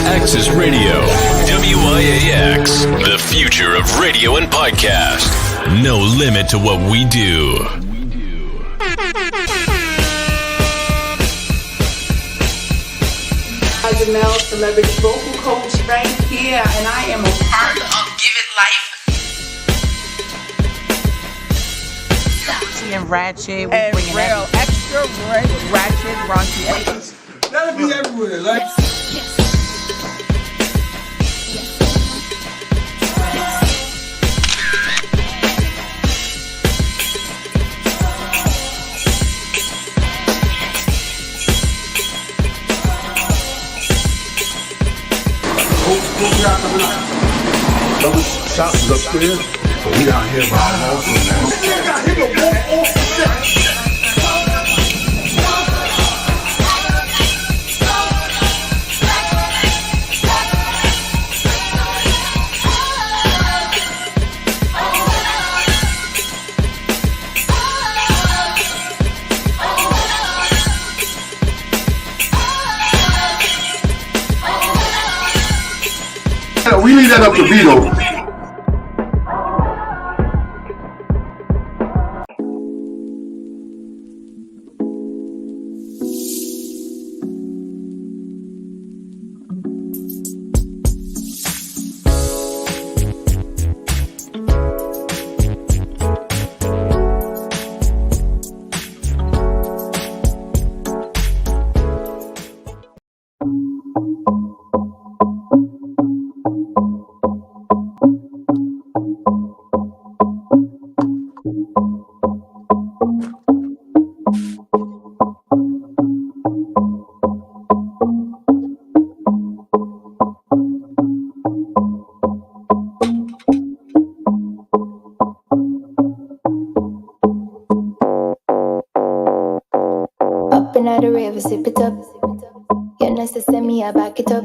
Access Radio. WIAX, the future of radio and podcast. No limit to what we do. Janelle, celebrity vocal coach right here, and I am a part of Give It Life. And ratchet, and real extra ratchet, raunchy. That'll be everywhere, like. Those shops is upstairs, but we down here by our walls we leave that up to Vito. The river, sip it up. You're nice to send me, I back it up.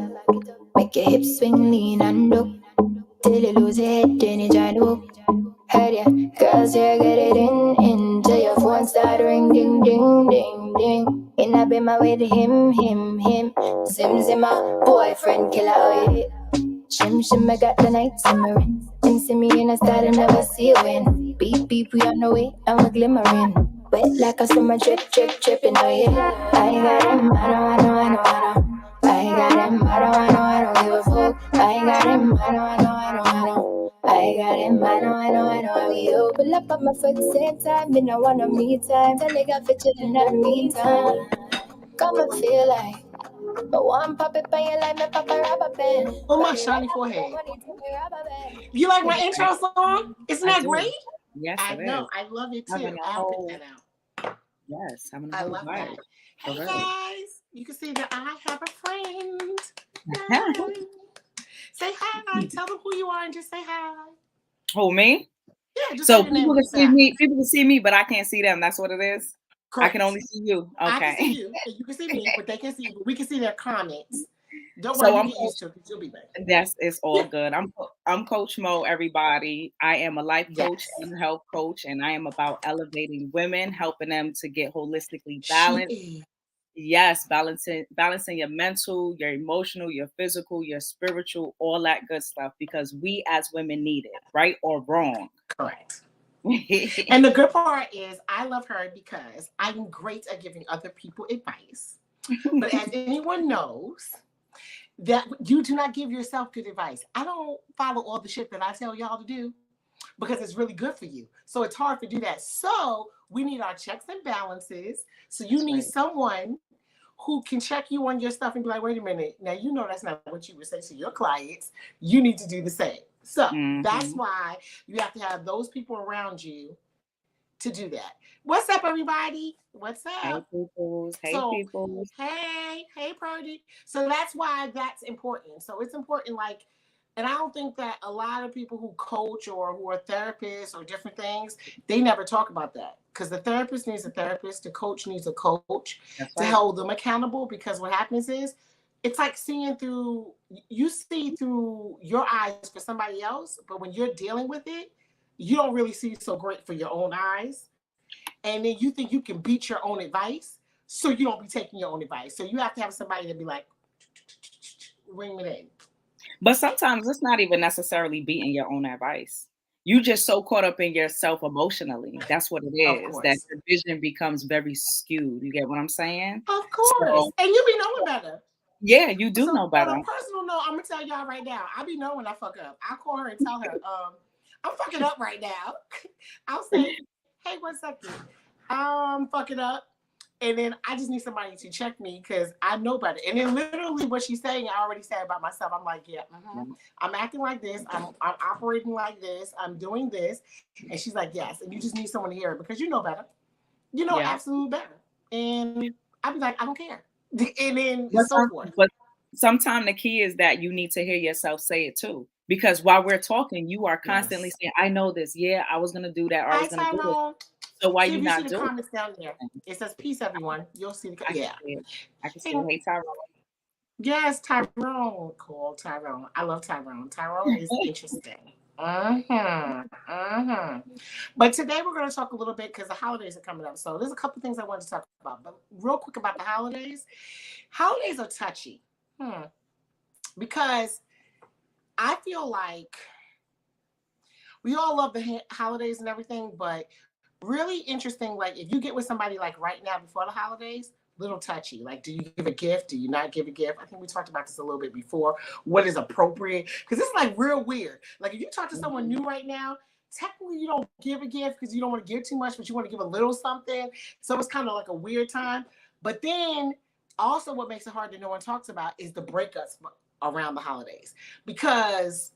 Make your hips swing, lean and look. Till you lose your head, then you try to hook. Heard ya, girls, yeah, get it in. Till your phone start ring, ding, ding, ding, ding. And I be my way to him. Zim, my boyfriend, killer, oh yeah. Shim, I got the night simmering. Him see me in a style and never see you win. Beep, we on the way, and we're glimmering. Wet like a summer dripping, oh yeah. I got him, I know. I got him, I don't give a fuck. I got him, I know. I got him, I know. We open up on my foot same time. Me no want no me time. Tell you got fit chillin' in the meantime. Come and feel like but one pop it on your life, me pop a rubber band. Oh, my shiny forehead. You like my intro song? Isn't that great? Yes, I know. I love it too. I'll put that out. Yes, I love that. Hey guys, you can see that I have a friend. Say hi. Tell them who you are and just say hi. Who, me? Yeah. Just so people can see me. People can see me, but I can't see them. That's what it is. Correct. I can only see you. Okay. I can see you. You can see me, but they can see you. We can see their comments. Don't worry, you get used to it. You'll be back. It's all good. I'm Coach Mo, everybody. I am a life coach and a health coach, and I am about elevating women, helping them to get holistically balanced Yes, balancing your mental, your emotional, your physical, your spiritual, all that good stuff, because we as women need it, right or wrong. Correct. And the good part is I love her because I'm great at giving other people advice. But as anyone knows, that you do not give yourself good advice. I don't follow all the shit that I tell y'all to do because it's really good for you. So it's hard to do that. So we need our checks and balances. So you need someone who can check you on your stuff and be like, wait a minute, now you know that's not what you would say to your clients. You need to do the same. So that's why you have to have those people around you to do that. What's up, everybody? What's up? Hey, peoples. Hey, So, peoples. Hey, Purdy. So that's why that's important. So it's important, like, and I don't think that a lot of people who coach or who are therapists or different things, they never talk about that. Because the therapist needs a therapist, the coach needs a coach to hold them accountable. Because what happens is, it's like you see through your eyes for somebody else, but when you're dealing with it, you don't really see so great for your own eyes. And then you think you can beat your own advice, so you don't be taking your own advice. So you have to have somebody to be like, ring it in. But sometimes it's not even necessarily beating your own advice. You just so caught up in yourself emotionally. That's what it is. That your vision becomes very skewed. You get what I'm saying? Of course. And you be knowing better. Yeah, you do know better. On a personal note, I'm gonna tell y'all right now, I be knowing I fuck up. I'll call her and tell her, I'm fucking up right now. I'll say, hey, 1 second. I'm fucking up. And then I just need somebody to check me because I know better. And then literally what she's saying, I already said about myself. I'm like, yeah, I'm acting like this. I'm operating like this. I'm doing this. And she's like, yes. And you just need someone to hear it because you know better. You know absolutely better. And I'd be like, I don't care. And then so forth. But sometimes the key is that you need to hear yourself say it too. Because while we're talking, you are constantly saying, I know this. Yeah, I was going to do that. Or I was going to do it. So why you not doing it? The comments down there. It says, peace, everyone. You'll see the I can see it. Hey, Tyrone. Yes, Tyrone. Cool, Tyrone. I love Tyrone. Tyrone is interesting. But today we're going to talk a little bit because the holidays are coming up. So there's a couple things I wanted to talk about. But real quick about the holidays. Holidays are touchy. Because I feel like we all love the holidays and everything, but really interesting, like if you get with somebody like right now before the holidays, little touchy. Like, do you give a gift? Do you not give a gift? I think we talked about this a little bit before. What is appropriate? Because it's like real weird. Like if you talk to someone new right now, technically you don't give a gift because you don't want to give too much, but you want to give a little something. So it's kind of like a weird time. But then also what makes it hard that no one talks about is the breakups around the holidays. Because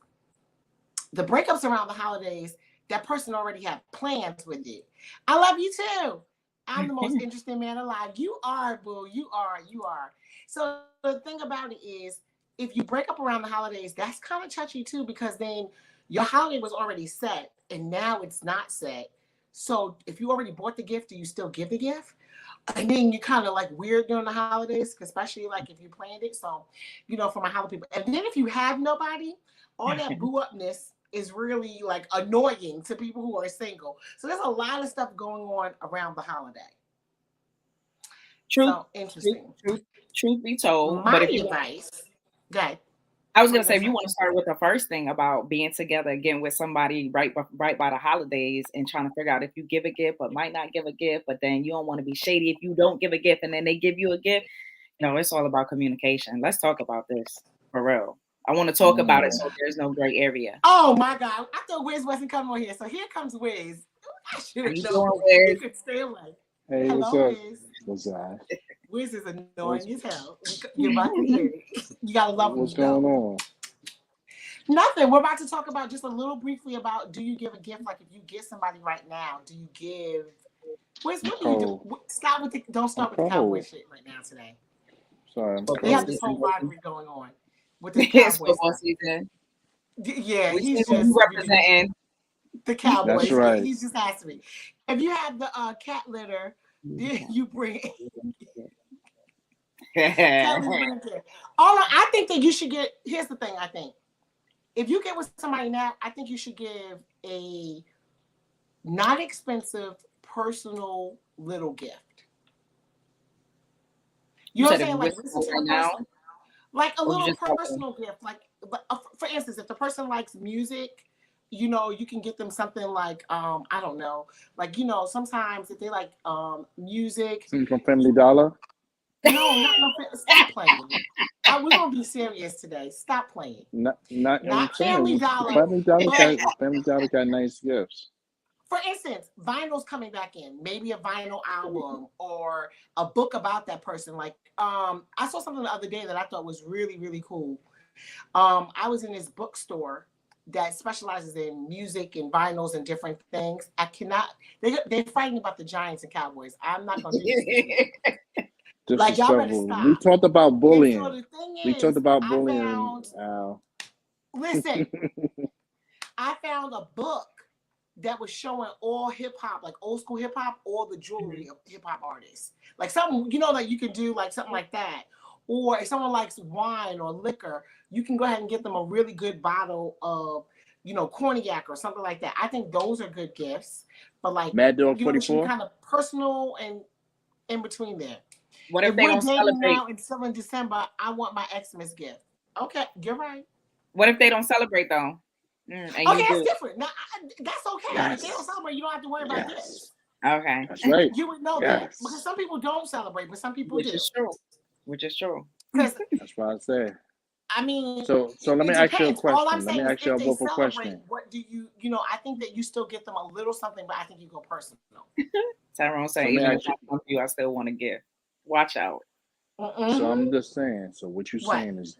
the breakups around the holidays, that person already had plans with it. I love you too. I'm the most interesting man alive. You are, boo. You are. So the thing about it is, if you break up around the holidays, that's kind of touchy too, because then your holiday was already set and now it's not set. So if you already bought the gift, do you still give the gift? And then you kind of like weird during the holidays, especially like if you planned it. So, for my holiday people. And then if you have nobody, all that boo upness is really like annoying to people who are single. So there's a lot of stuff going on around the holiday. Interesting. Truth be told, my advice. Good. I was gonna say, if you want to start with the first thing about being together again with somebody right by the holidays and trying to figure out if you give a gift but might not give a gift, but then you don't want to be shady if you don't give a gift and then they give you a gift. It's all about communication. Let's talk about this for real. I want to talk about it so there's no gray area. Oh my God. I thought Wiz wasn't coming on here. So here comes Wiz. I should have known. You could stay away. Hey, hello, what's up? Wiz. What's up? Wiz is annoying as hell. You're about to hear it. You gotta love him. What's going on? Nothing. We're about to talk about just a little briefly about, do you give a gift? Like if you get somebody right now, do you give? Wiz, what do you do? Don't start with the cowboy shit right now today. Sorry, we have this whole rivalry going on with this cowboy season. Yeah, he's just representing the Cowboys. That's right. He's just asking me. If you have the cat litter, you bring cat litter. I think that you should get. Here's the thing. I think if you get with somebody now, I think you should give a not expensive, personal little gift. You know what I'm said saying? if Like we're listen to right the now, person. Like a or you little just talking? personal gift. Like for instance, if the person likes music, you know, you can get them something like I don't know, like you know, sometimes if they like music. Something from Family Dollar. No, no. Stop playing. We're gonna be serious today. Stop playing. Not. I'm Not Family saying Dollar, Family Dollar but got nice gifts. for instance, vinyl's coming back in. Maybe a vinyl album or a book about that person. Like I saw something the other day that I thought was really, really cool. I was in this bookstore that specializes in music and vinyls and different things. I cannot. They're fighting about the Giants and Cowboys. I'm not gonna do this with you. Like y'all better Disrespectful. We stop. talked about And so bullying. the thing We is, talked about I bullying. found. Al. Listen, I found a book that was showing all hip hop, like old school hip hop, all the jewelry of hip hop artists. Like something, you know, that you can do like something like that. Or if someone likes wine or liquor, you can go ahead and get them a really good bottle of, you know, cognac or something like that. I think those are good gifts. But like, Mad Dog you know, it should be 44. kind of personal and in between there. What If if they we're don't dating celebrate? now and still in December, I want my Xmas gift. Okay, you're right. What if they don't celebrate though? And Okay, you that's do. different. Now, that's okay. Yes. If they don't celebrate, you don't have to worry about gifts. Okay, That's right. You would know that because Yes. some people don't celebrate, but some people which do. is true. Which is true. Because That's what I say. I mean, So let me it ask you a depends. All I'm question. Let me saying is, ask you if a they vocal celebrate, question. what do you? You know, I think that you still get them a little something, but I think you go personal. Tyrone So saying, let me even if ask you. I want you, I still want to give. Watch out. So I'm just saying. So what you're What? saying is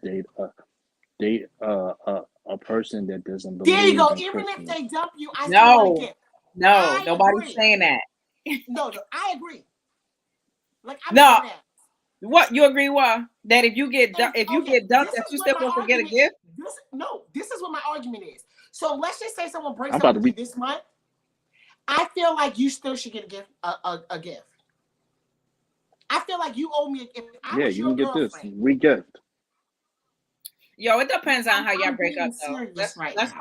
date a person that doesn't There you believe go. in Even if Christmas. they dump you, I still want to No, gift. no, I nobody's agree. saying that. No, I agree. Like I'm No, saying. what you agree? What that if you get dumped, Okay, that this you is still what my supposed to get a argument. gift? This is what my argument is. So let's just say someone breaks I'm up about to with you be. this month. I feel like you still should get a gift. A gift. I feel like you owe me. If I Yeah, was you your can get this. girlfriend, We gift. Yo, it depends on how y'all I'm break up being though. serious right Let's now.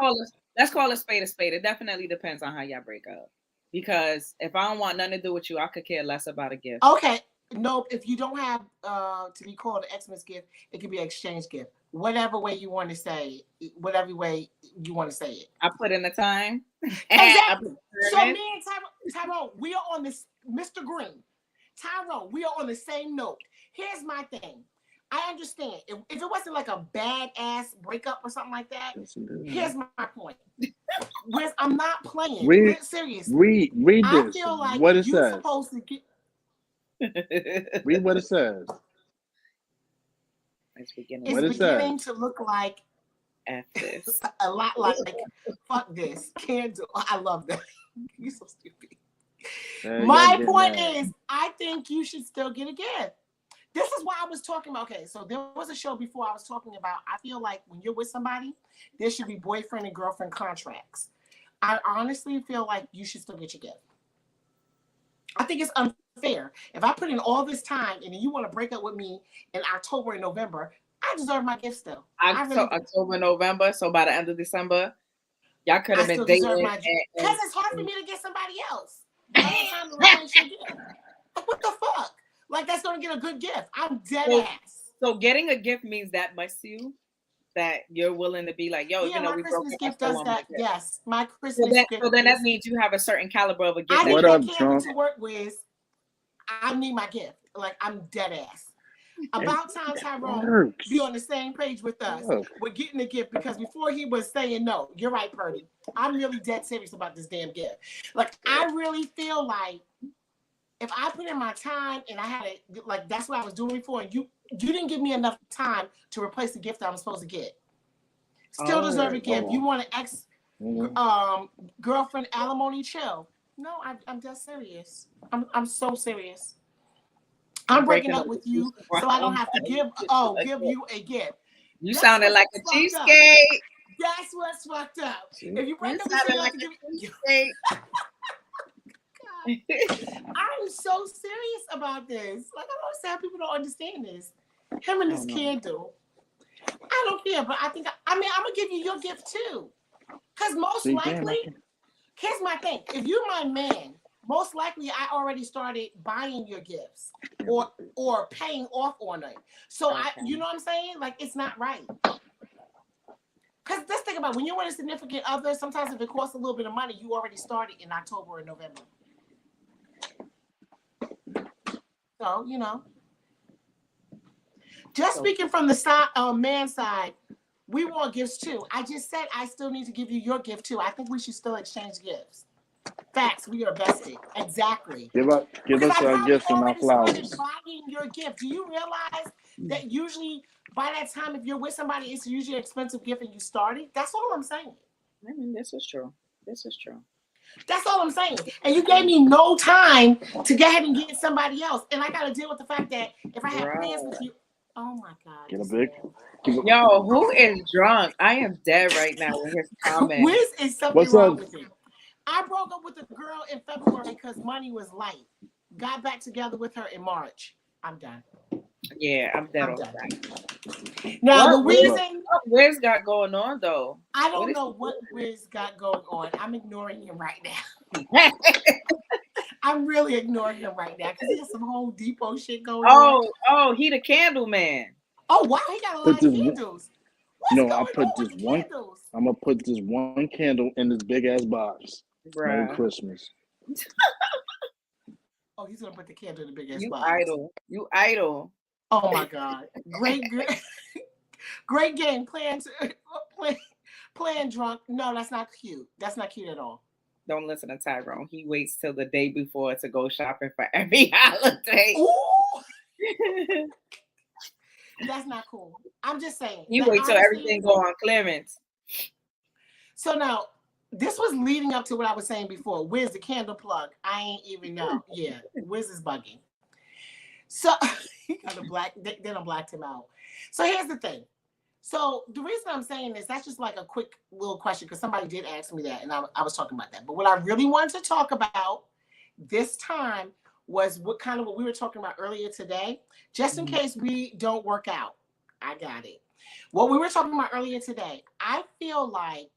call a spade a spade. It definitely depends on how y'all break up. Because if I don't want nothing to do with you, I could care less about a gift. Okay. No, if you don't have to be called an Xmas gift, it could be an exchange gift. Whatever way you want to say it, whatever way you want to say it. I put in the time. Exactly. So me and Tyrone, we are on this, Mr. Green. Tyrone, we are on the same note. Here's my thing. I understand. If it wasn't like a badass breakup or something like that, here's my point. I'm not playing. Read Seriously. read I this. feel like What it you're says. supposed to get. Read what it says. It's beginning. It's What it beginning says. to look like F this. a lot like fuck this. Can't do. I love that. You're so stupid. My point is, I think you should still get a gift. This is why I was talking about. Okay, so there was a show before I was talking about. I feel like when you're with somebody, there should be boyfriend and girlfriend contracts. I honestly feel like you should still get your gift. I think it's unfair. If I put in all this time and then you want to break up with me in October and November, I deserve my gift still. October, November. So by the end of December, y'all could have been dating. Because it's hard for me to get somebody else. By the time to replace your gift. Like, what the fuck? Like, that's going to get a good gift. I'm dead ass. So getting a gift means that much to you? That you're willing to be like, yo, yeah, you know, my we Christmas broke gift does that. Yes, my Christmas gift. So then that means you have a certain caliber of a gift. I think that can't to work with. I need my gift. Like, I'm dead ass. About time Tyrone be on the same page with us. We're getting a gift because before he was saying no. You're right, Purdy. I'm really dead serious about this damn gift. Like, I really feel like if I put in my time and I had it, like, that's what I was doing before, and you didn't give me enough time to replace the gift that I'm supposed to get. Still deserve a gift. You want an girlfriend alimony? Chill. No, I'm dead serious. I'm so serious. I'm breaking up with you, so I don't have to give you a gift. You sounded like a cheesecake. That's what's fucked up. If you break up with me, like a cheesecake. I'm so serious about this. Like, I don't understand how people don't understand this. Him and this candle. I don't care, but I mean, I'm gonna give you your gift too. Because most likely, here's my thing. If you're my man, most likely I already started buying your gifts or paying off on it. So you know what I'm saying? Like, it's not right. Because let's think about it. When you're with a significant other, sometimes if it costs a little bit of money, you already started in October or November. So, you know. Just speaking from the side, man's side, we want gifts too. I just said I still need to give you your gift too. I think we should still exchange gifts. Facts, we are vested. Exactly. Give us our gifts and our flowers. Buying your gift. Do you realize that usually by that time, if you're with somebody, it's usually an expensive gift and you started? That's all I'm saying. I mean, this is true. This is true. That's all I'm saying. And you gave me no time to go ahead and get somebody else. And I got to deal with the fact that if I have plans with you, oh my God. Get a big. Yo, who is drunk? I am dead right now with his comment. Wiz is something wrong with it. I broke up with a girl in February because money was light. Got back together with her in March. I'm done. Yeah, I'm dead. Now, the reason what Wiz got going on though? I don't know what Wiz got going on. I'm ignoring him right now. I'm really ignoring him right now because he has some Home Depot shit going on. Oh, he the candle man. Oh wow, he got a lot of candles. I'm gonna put this one candle in this big ass box. Bruh. Merry Christmas. Oh, he's gonna put the candle in the big ass box. You idle. Oh my God. Great game. Playing drunk. No, that's not cute. That's not cute at all. Don't listen to Tyrone. He waits till the day before to go shopping for every holiday. Ooh. That's not cool. I'm just saying. You wait till everything go on clearance. So now, this was leading up to what I was saying before. Where's the candle plug? I ain't even know. Yeah, Wiz is bugging. So he kind of they done blacked him out. So here's the thing. So the reason I'm saying this, that's just like a quick little question because somebody did ask me that and I was talking about that. But what I really wanted to talk about this time was what we were talking about earlier today, just in case we don't work out. I got it. What we were talking about earlier today, I feel like,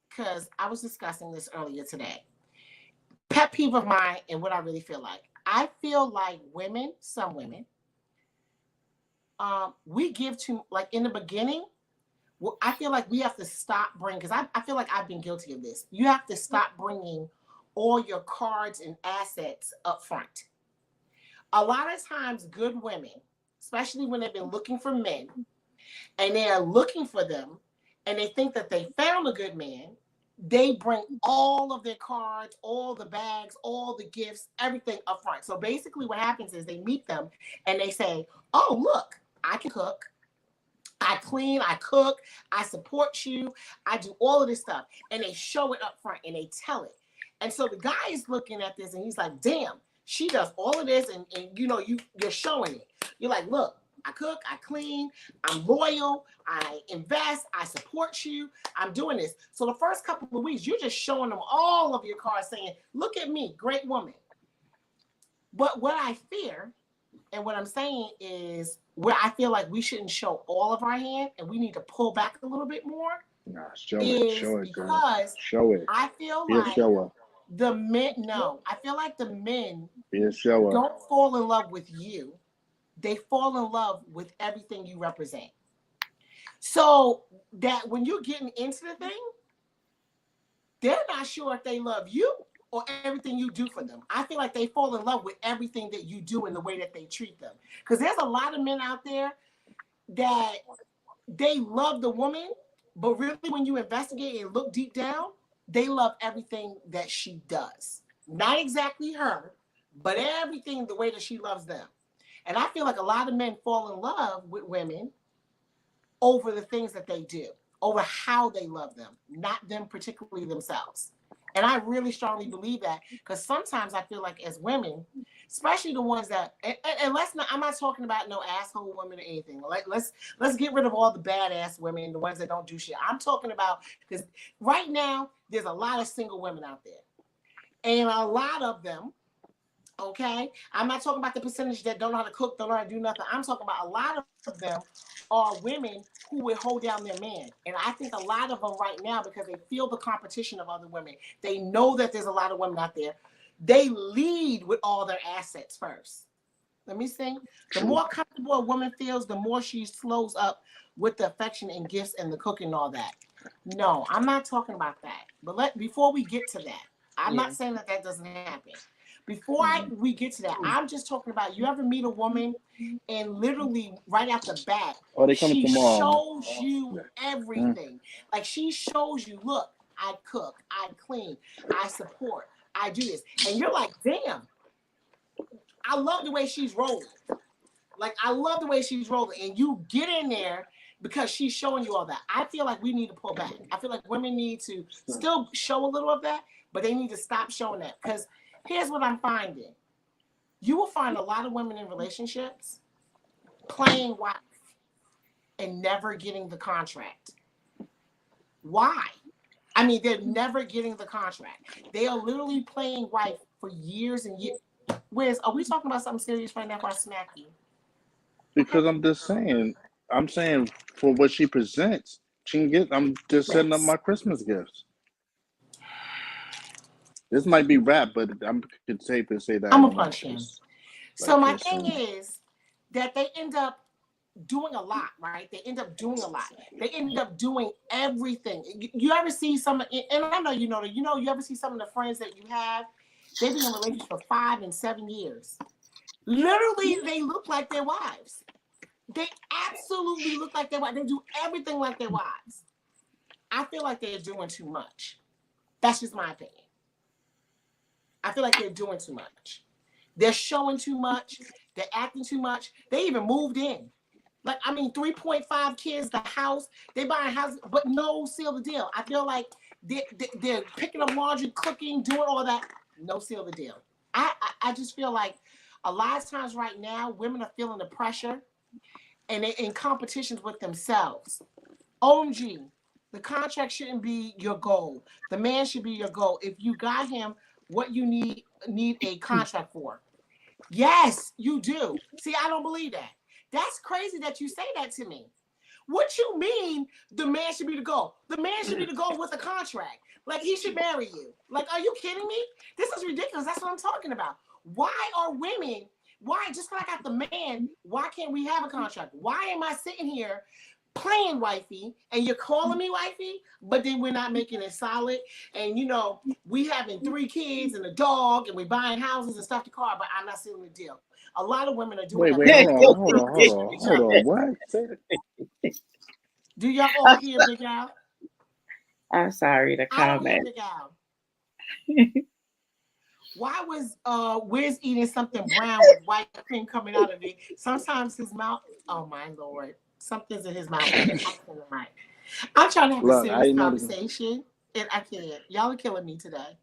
because I was discussing this earlier today, pet peeve of mine and what I really feel like. I feel like some women, we give to, like in the beginning, I feel like we have to stop bringing, because I feel like I've been guilty of this. You have to stop bringing all your cards and assets up front. A lot of times, good women, especially when they've been looking for men, and they are looking for them, and they think that they found a good man, they bring all of their cards, all the bags, all the gifts, everything up front. So basically what happens is they meet them and they say, oh, look, I can cook, I clean, I cook, I support you, I do all of this stuff. And they show it up front and they tell it. And so the guy is looking at this and he's like, damn, she does all of this and you know, you're showing it. You're like, look, I cook, I clean, I'm loyal, I invest, I support you, I'm doing this. So the first couple of weeks, you're just showing them all of your cards saying, look at me, great woman. But what I fear, and what I'm saying is where I feel like we shouldn't show all of our hand and we need to pull back a little bit more. Nah, show it, because show it. I feel like the men, I feel like the men don't fall in love with you. They fall in love with everything you represent. So that when you're getting into the thing, they're not sure if they love you or everything you do for them. I feel like they fall in love with everything that you do and the way that they treat them. Because there's a lot of men out there that they love the woman, but really when you investigate and look deep down, they love everything that she does. Not exactly her, but everything the way that she loves them. And I feel like a lot of men fall in love with women over the things that they do, over how they love them, not them particularly themselves. And I really strongly believe that because sometimes I feel like as women, especially the ones that, and I'm not talking about no asshole women or anything. Like let's get rid of all the badass women, the ones that don't do shit. I'm talking about, because right now there's a lot of single women out there. And a lot of them, okay, I'm not talking about the percentage that don't know how to cook, don't know how to do nothing. I'm talking about a lot of them are women who will hold down their man. And I think a lot of them right now, because they feel the competition of other women, they know that there's a lot of women out there. they lead with all their assets first. Let me see. The more comfortable a woman feels, the more she slows up with the affection and gifts and the cooking and all that. No, I'm not talking about that. But before we get to that, I'm not saying that doesn't happen. Before we get to that, I'm just talking about, you ever meet a woman and literally right out the bat, they coming she tomorrow. shows you everything. Like she shows you, look, I cook, I clean, I support, I do this. And you're like, damn, I love the way she's rolling. Like, I love the way she's rolling. And you get in there because she's showing you all that. I feel like we need to pull back. I feel like women need to still show a little of that, but they need to stop showing that. Because here's what I'm finding. You will find a lot of women in relationships playing wife and never getting the contract. Why? I mean, they're never getting the contract. They are literally playing wife for years and years. Wiz, are we talking about something serious right now before I smack you? Because I'm just saying, for what she presents, she can get. I'm just setting up my Christmas gifts. This might be rap, but I'm safe to say that I'm gonna punch him. So my thing soon. is that they end up doing a lot, right? They end up doing a lot. They end up doing everything. You ever see some? And I know you ever see some of the friends that you have? They've been in a relationship for 5 and 7 years. Literally, they look like their wives. They absolutely look like their wives. They do everything like their wives. I feel like they're doing too much. That's just my opinion. I feel like they're doing too much. They're showing too much. They're acting too much. They even moved in. Like, I mean, 3.5 kids, the house. They buying houses, but no seal the deal. I feel like they're picking up laundry, cooking, doing all that. No seal the deal. I just feel like a lot of times right now, women are feeling the pressure and they're in competitions with themselves. OMG, the contract shouldn't be your goal. The man should be your goal. If you got him, what you need a contract for. Yes, you do. See, I don't believe that. That's crazy that you say that to me. What you mean the man should be the goal? The man should be the goal with a contract. Like, he should marry you. Like, are you kidding me? This is ridiculous. That's what I'm talking about. Why are women, just like I got the man, why can't we have a contract? Why am I sitting here playing wifey and you're calling me wifey, but then we're not making it solid? And, we having 3 kids and a dog and we're buying houses and stuff to car, but I'm not sealing the deal. A lot of women are doing Wait, hold on. What? Do y'all all hear Big Al? I'm sorry to comment. I don't hear Big Al. Why was Wiz eating something brown with white cream coming out of it? Sometimes his mouth, oh my Lord, something's in his mouth. I'm trying to have a serious conversation, and I can't. Y'all are killing me today.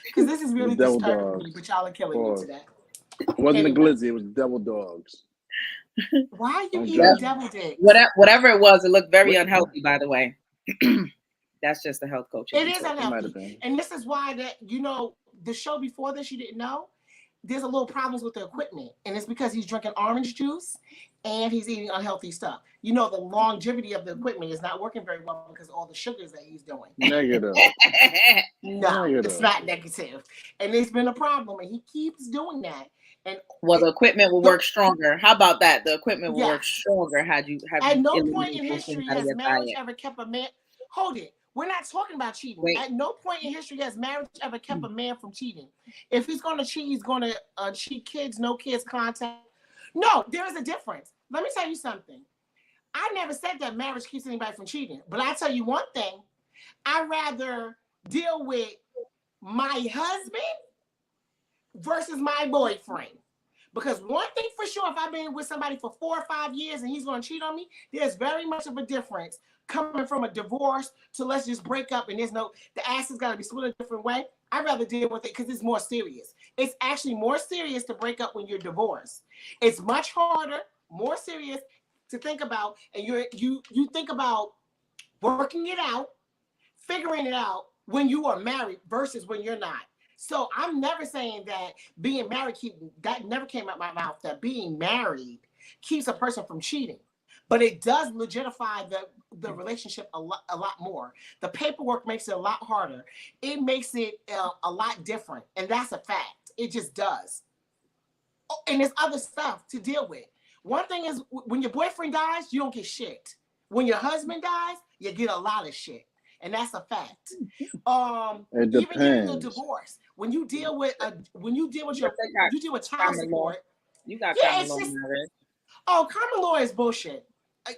Because this is really disturbing me, but y'all are killing me today. It wasn't a glizzy, it was devil dogs. Why are you eating devil dicks? Whatever it was, it looked very unhealthy, by the way. That's just the health coach. It is unhealthy. And this is why the show before this, you didn't know, there's a little problems with the equipment. And it's because he's drinking orange juice and he's eating unhealthy stuff. The longevity of the equipment is not working very well because of all the sugars that he's doing. Negative. No, it's not negative. And it's been a problem, and he keeps doing that. And the equipment will work stronger. How about that? The equipment will work stronger had you have. At no point in history has marriage ever kept a man. Hold it. We're not talking about cheating. Wait. At no point in history has marriage ever kept a man from cheating. If he's going to cheat, he's going to cheat kids, no kids contact. No, there is a difference. Let me tell you something. I never said that marriage keeps anybody from cheating. But I tell you one thing. I'd rather deal with my husband versus my boyfriend. Because one thing for sure, if I've been with somebody for 4 or 5 years and he's going to cheat on me, there's very much of a difference coming from a divorce to let's just break up and the ass has got to be split a different way. I'd rather deal with it because it's more serious. It's actually more serious to break up when you're divorced. It's much harder, more serious to think about, and you think about working it out, figuring it out when you are married versus when you're not. So I'm never saying that being married, that never came out my mouth, that being married keeps a person from cheating. But it does legitify the relationship a lot more. The paperwork makes it a lot harder. It makes it a lot different. And that's a fact. It just does. Oh, and there's other stuff to deal with. One thing is when your boyfriend dies, you don't get shit. When your husband dies, you get a lot of shit. And that's a fact. It depends. Even getting a divorce. When you deal with child support. You got common law marriage. Oh, common law is bullshit.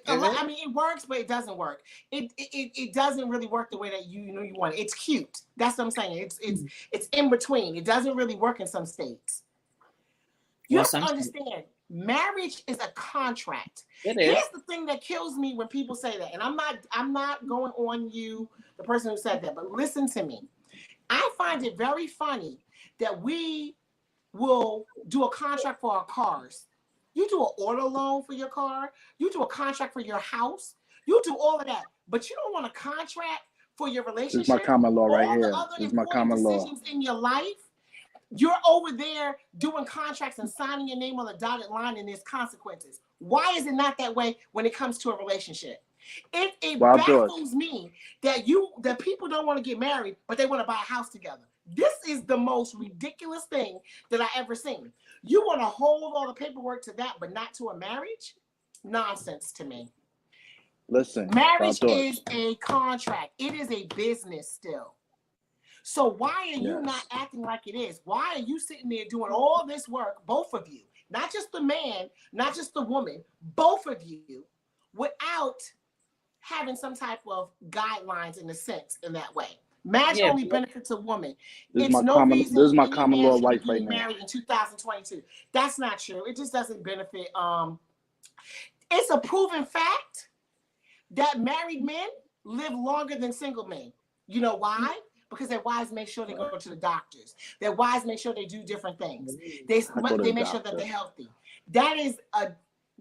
I mean, it works, but it doesn't work. It doesn't really work the way that you want it. It's cute. That's what I'm saying. It's in between. It doesn't really work in some states. You have to understand, marriage is a contract. It is. Here's the thing that kills me when people say that, and I'm not going on you, the person who said that, but listen to me. I find it very funny that we will do a contract for our cars. You do an auto loan for your car. You do a contract for your house. You do all of that, but you don't want a contract for your relationship. This is my common law right here. This is my common law. Decisions in your life. You're over there doing contracts and signing your name on the dotted line, and there's consequences. Why is it not that way when it comes to a relationship? It baffles me that people don't want to get married, but they want to buy a house together. This is the most ridiculous thing that I ever seen. You want to hold all the paperwork to that, but not to a marriage? Nonsense to me. Listen, marriage is a contract. It is a business still. So why are you not acting like it is? Why are you sitting there doing all this work, both of you, not just the man, not just the woman, both of you, without having some type of guidelines in a sense in that way? Marriage only benefits a woman. This is my common law wife right now. Married in 2022. That's not true. It just doesn't benefit. It's a proven fact that married men live longer than single men. You know why? Because their wives make sure they go to the doctors. Their wives make sure they do different things. They make sure that they're healthy. That is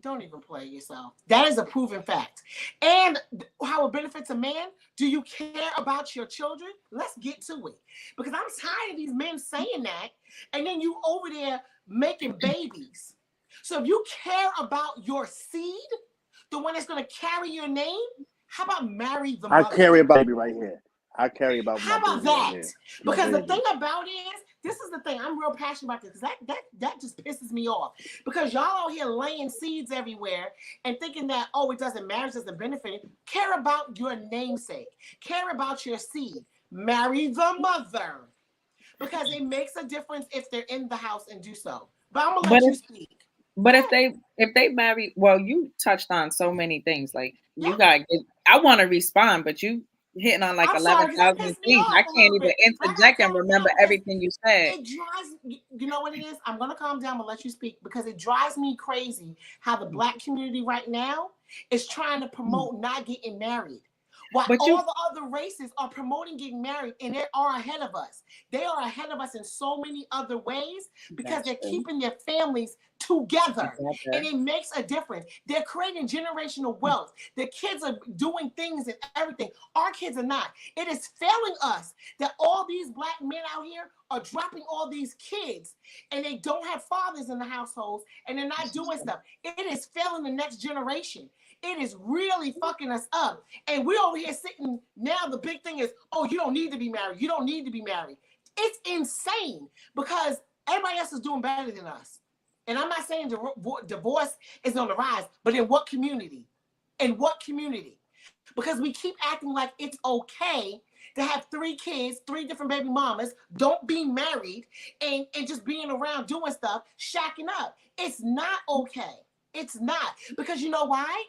don't even play yourself. That is a proven fact. And how it benefits a man, do you care about your children? Let's get to it. Because I'm tired of these men saying that, and then you over there making babies. So if you care about your seed, the one that's going to carry your name, how about marry the mother? I carry a baby right here. I carry about how about that? Right because the thing about it is, this is the thing, I'm real passionate about this, because that just pisses me off. Because y'all out here laying seeds everywhere and thinking that, oh, it doesn't, marriage doesn't benefit it. Care about your namesake. Care about your seed. Marry the mother. Because it makes a difference if they're in the house and do so. But I'm gonna let you speak. But if they marry, well, you touched on so many things. Like you got, I want to respond, but you hitting on like 11,000 things. I can't even interject and remember everything you said. It drives, you know what it is? I'm going to calm down and let you speak, because it drives me crazy how the Black community right now is trying to promote not getting married. While all the other races are promoting getting married, and they are ahead of us. They are ahead of us in so many other ways because they're keeping their families together. And it makes a difference. They're creating generational wealth. The kids are doing things and everything. Our kids are not. It is failing us that all these Black men out here are dropping all these kids, and they don't have fathers in the households, and they're not doing stuff. It is failing the next generation. It is really fucking us up. And we're over here sitting now. The big thing is, oh, you don't need to be married. You don't need to be married. It's insane because everybody else is doing better than us. And I'm not saying divorce is on the rise, but in what community? In what community? Because we keep acting like it's okay to have 3 kids, 3 different baby mamas, don't be married, and just being around doing stuff, shacking up. It's not okay. It's not. Because you know why?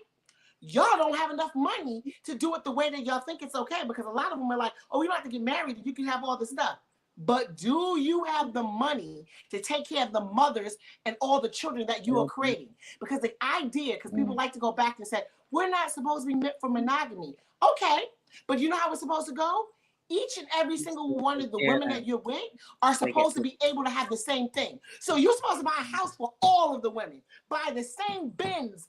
Y'all don't have enough money to do it the way that y'all think it's okay, because a lot of them are like, oh, you don't have to get married, you can have all this stuff. But do you have the money to take care of the mothers and all the children that you are creating? Because the idea, because people like to go back and say, we're not supposed to be meant for monogamy. Okay, but you know how it's supposed to go? Each and every single one of the women that you're with are supposed to be able to have the same thing. So you're supposed to buy a house for all of the women, buy the same Benz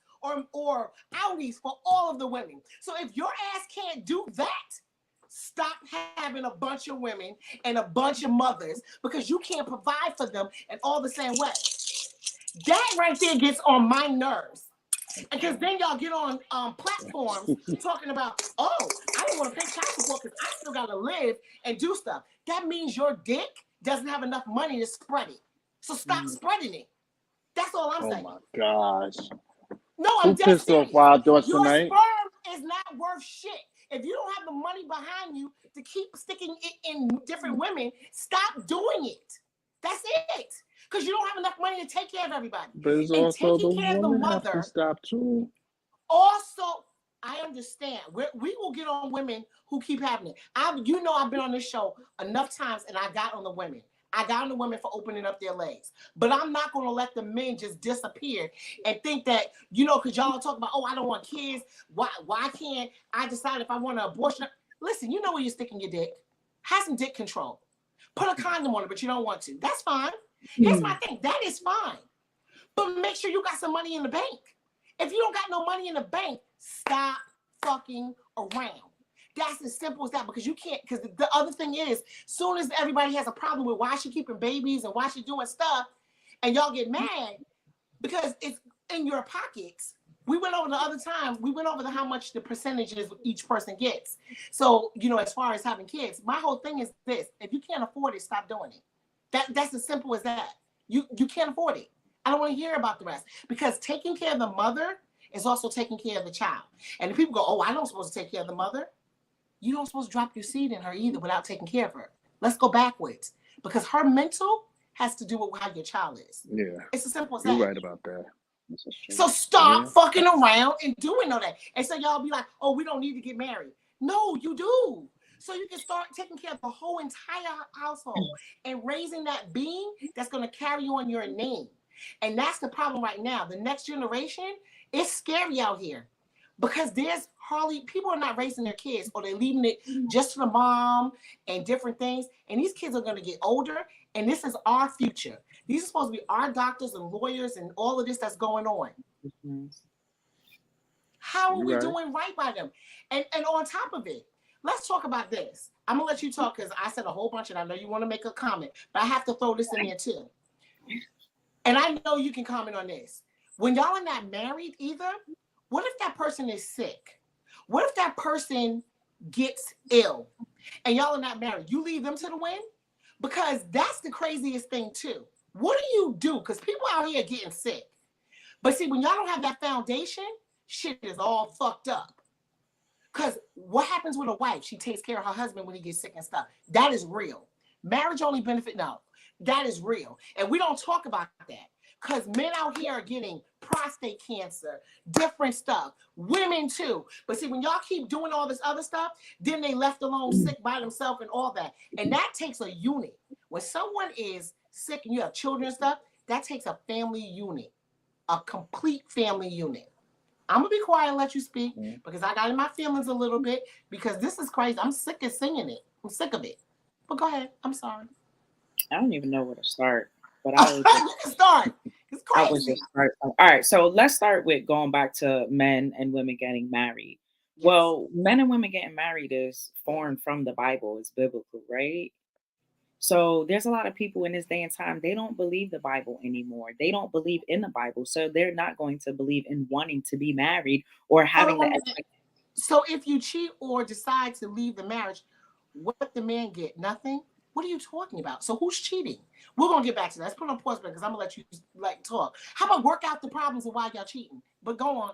or Audis for all of the women. So if your ass can't do that, stop having a bunch of women and a bunch of mothers, because you can't provide for them in all the same way. That right there gets on my nerves. Because then y'all get on platforms talking about, oh, I don't want to pay child support because I still got to live and do stuff. That means your dick doesn't have enough money to spread it. So stop spreading it. That's all I'm saying. Oh my gosh. No, I'm dead pissed serious. off Wild Thoughts Your tonight? sperm is not worth shit. If you don't have the money behind you to keep sticking it in different women, stop doing it. That's it. Because you don't have enough money to take care of everybody. But it's And also taking the care of the women have mother. to stop too. Also, I understand. We will get on women who keep having it. I've been on this show enough times, and I got on the women. I got on the women for opening up their legs. But I'm not going to let the men just disappear and think that, because y'all talk about, I don't want kids. Why can't I decide if I want an abortion? Listen, you know where you're sticking your dick. Have some dick control. Put a condom on it, but you don't want to. That's fine. Here's my thing. That is fine. But make sure you got some money in the bank. If you don't got no money in the bank, stop fucking around. That's as simple as that, because you can't, because the other thing is, soon as everybody has a problem with why she keeping babies and why she doing stuff, and y'all get mad because it's in your pockets. We went over how much the percentages each person gets. So, as far as having kids, my whole thing is this: if you can't afford it, stop doing it. That's as simple as that. You can't afford it. I don't want to hear about the rest, because taking care of the mother is also taking care of the child. And if people go, I don't supposed to take care of the mother. You don't supposed to drop your seed in her either without taking care of her. Let's go backwards, because her mental has to do with how your child is. Yeah. It's as simple as that. You're right about that. So stop fucking around and doing all that. And so y'all be like, we don't need to get married. No, you do. So you can start taking care of the whole entire household and raising that being that's going to carry on your name. And that's the problem right now. The next generation, it's scary out here, because there's people are not raising their kids, or they're leaving it just to the mom and different things. And these kids are going to get older, and this is our future. These are supposed to be our doctors and lawyers and all of this that's going on. How are we doing right by them? And on top of it, let's talk about this. I'm going to let you talk, because I said a whole bunch, and I know you want to make a comment, but I have to throw this in there too. And I know you can comment on this. When y'all are not married either, what if that person is sick? What if that person gets ill and y'all are not married? You leave them to the wind? Because that's the craziest thing too. What do? Because people out here getting sick. But see, when y'all don't have that foundation, shit is all fucked up. Because what happens with a wife? She takes care of her husband when he gets sick and stuff. That is real. Marriage only benefit, no. That is real. And we don't talk about that. Because men out here are getting prostate cancer, different stuff, women too. But see, when y'all keep doing all this other stuff, then they left alone sick by themselves and all that. And that takes a unit. When someone is sick and you have children and stuff, that takes a family unit, a complete family unit. I'm going to be quiet and let you speak, because I got in my feelings a little bit, because this is crazy. I'm sick of singing it. I'm sick of it. But go ahead. I'm sorry. I don't even know where to start. But I was you can start. It's crazy. I was just start. All right, so let's start with going back to men and women getting married. Yes. Well, men and women getting married is foreign from the Bible. It's biblical, right? So there's a lot of people in this day and time, they don't believe the Bible anymore. They don't believe in the Bible. So they're not going to believe in wanting to be married or having the. So if you cheat or decide to leave the marriage, what the man get? Nothing? What are you talking about? So who's cheating? We're going to get back to that. Let's put on pause, because I'm going to let you talk. How about work out the problems of why y'all cheating? But go on.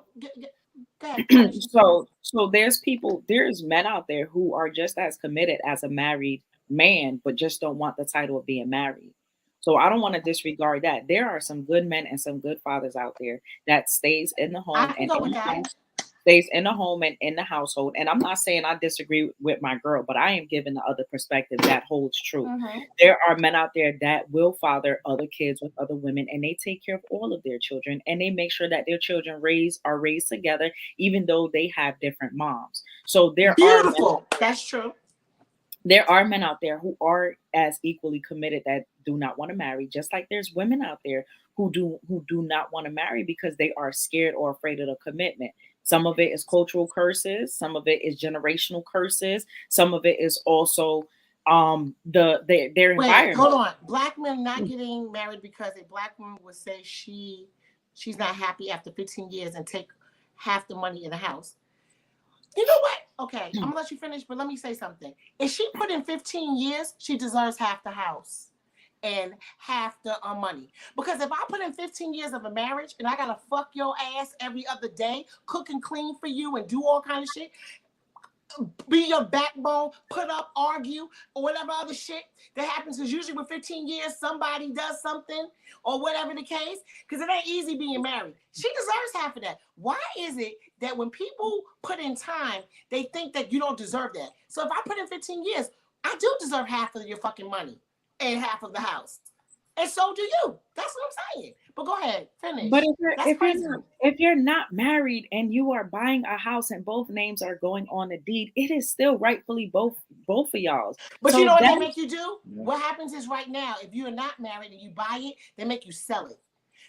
Go ahead. So there's men out there who are just as committed as a married man, but just don't want the title of being married. So I don't want to disregard that. There are some good men and some good fathers out there that stays in the home stays in the home and in the household. And I'm not saying I disagree with my girl, but I am giving the other perspective that holds true. Mm-hmm. There are men out there that will father other kids with other women, and they take care of all of their children, and they make sure that their children are raised together, even though they have different moms. So That's true. There are men out there who are as equally committed that do not want to marry, just like there's women out there who do not want to marry because they are scared or afraid of the commitment. Some of it is cultural curses. Some of it is generational curses. Some of it is also their environment. Hold on. Black men not getting married because a black woman would say she's not happy after 15 years and take half the money in the house. You know what? Okay, I'm gonna let you finish, but let me say something. If she put in 15 years, she deserves half the house. and half the money. Because if I put in 15 years of a marriage and I gotta fuck your ass every other day, cook and clean for you and do all kind of shit, be your backbone, put up, argue, or whatever other shit that happens, because usually with 15 years, somebody does something or whatever the case, because it ain't easy being married. She deserves half of that. Why is it that when people put in time, they think that you don't deserve that? So if I put in 15 years, I do deserve half of your fucking money and half of the house. And so do you. That's what I'm saying. But go ahead, finish. But if you're not married and you are buying a house and both names are going on the deed, it is still rightfully both of y'all's. But so you know what that, they make you do? What happens is right now, if you're not married and you buy it, they make you sell it.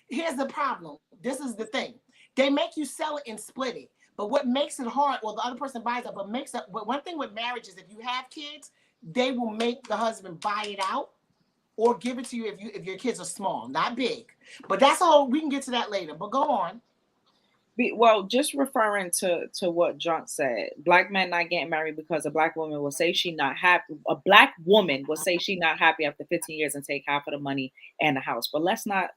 Here's the problem. This is the thing. They make you sell it and split it. But what makes it hard, well, the other person buys it, but one thing with marriage is if you have kids, they will make the husband buy it out or give it to you if your kids are small, not big. But that's all. We can get to that later. But go on. well, just referring to what Junk said, black men not getting married because a black woman will say she not happy. A black woman will say she not happy after 15 years and take half of the money and the house. But let's not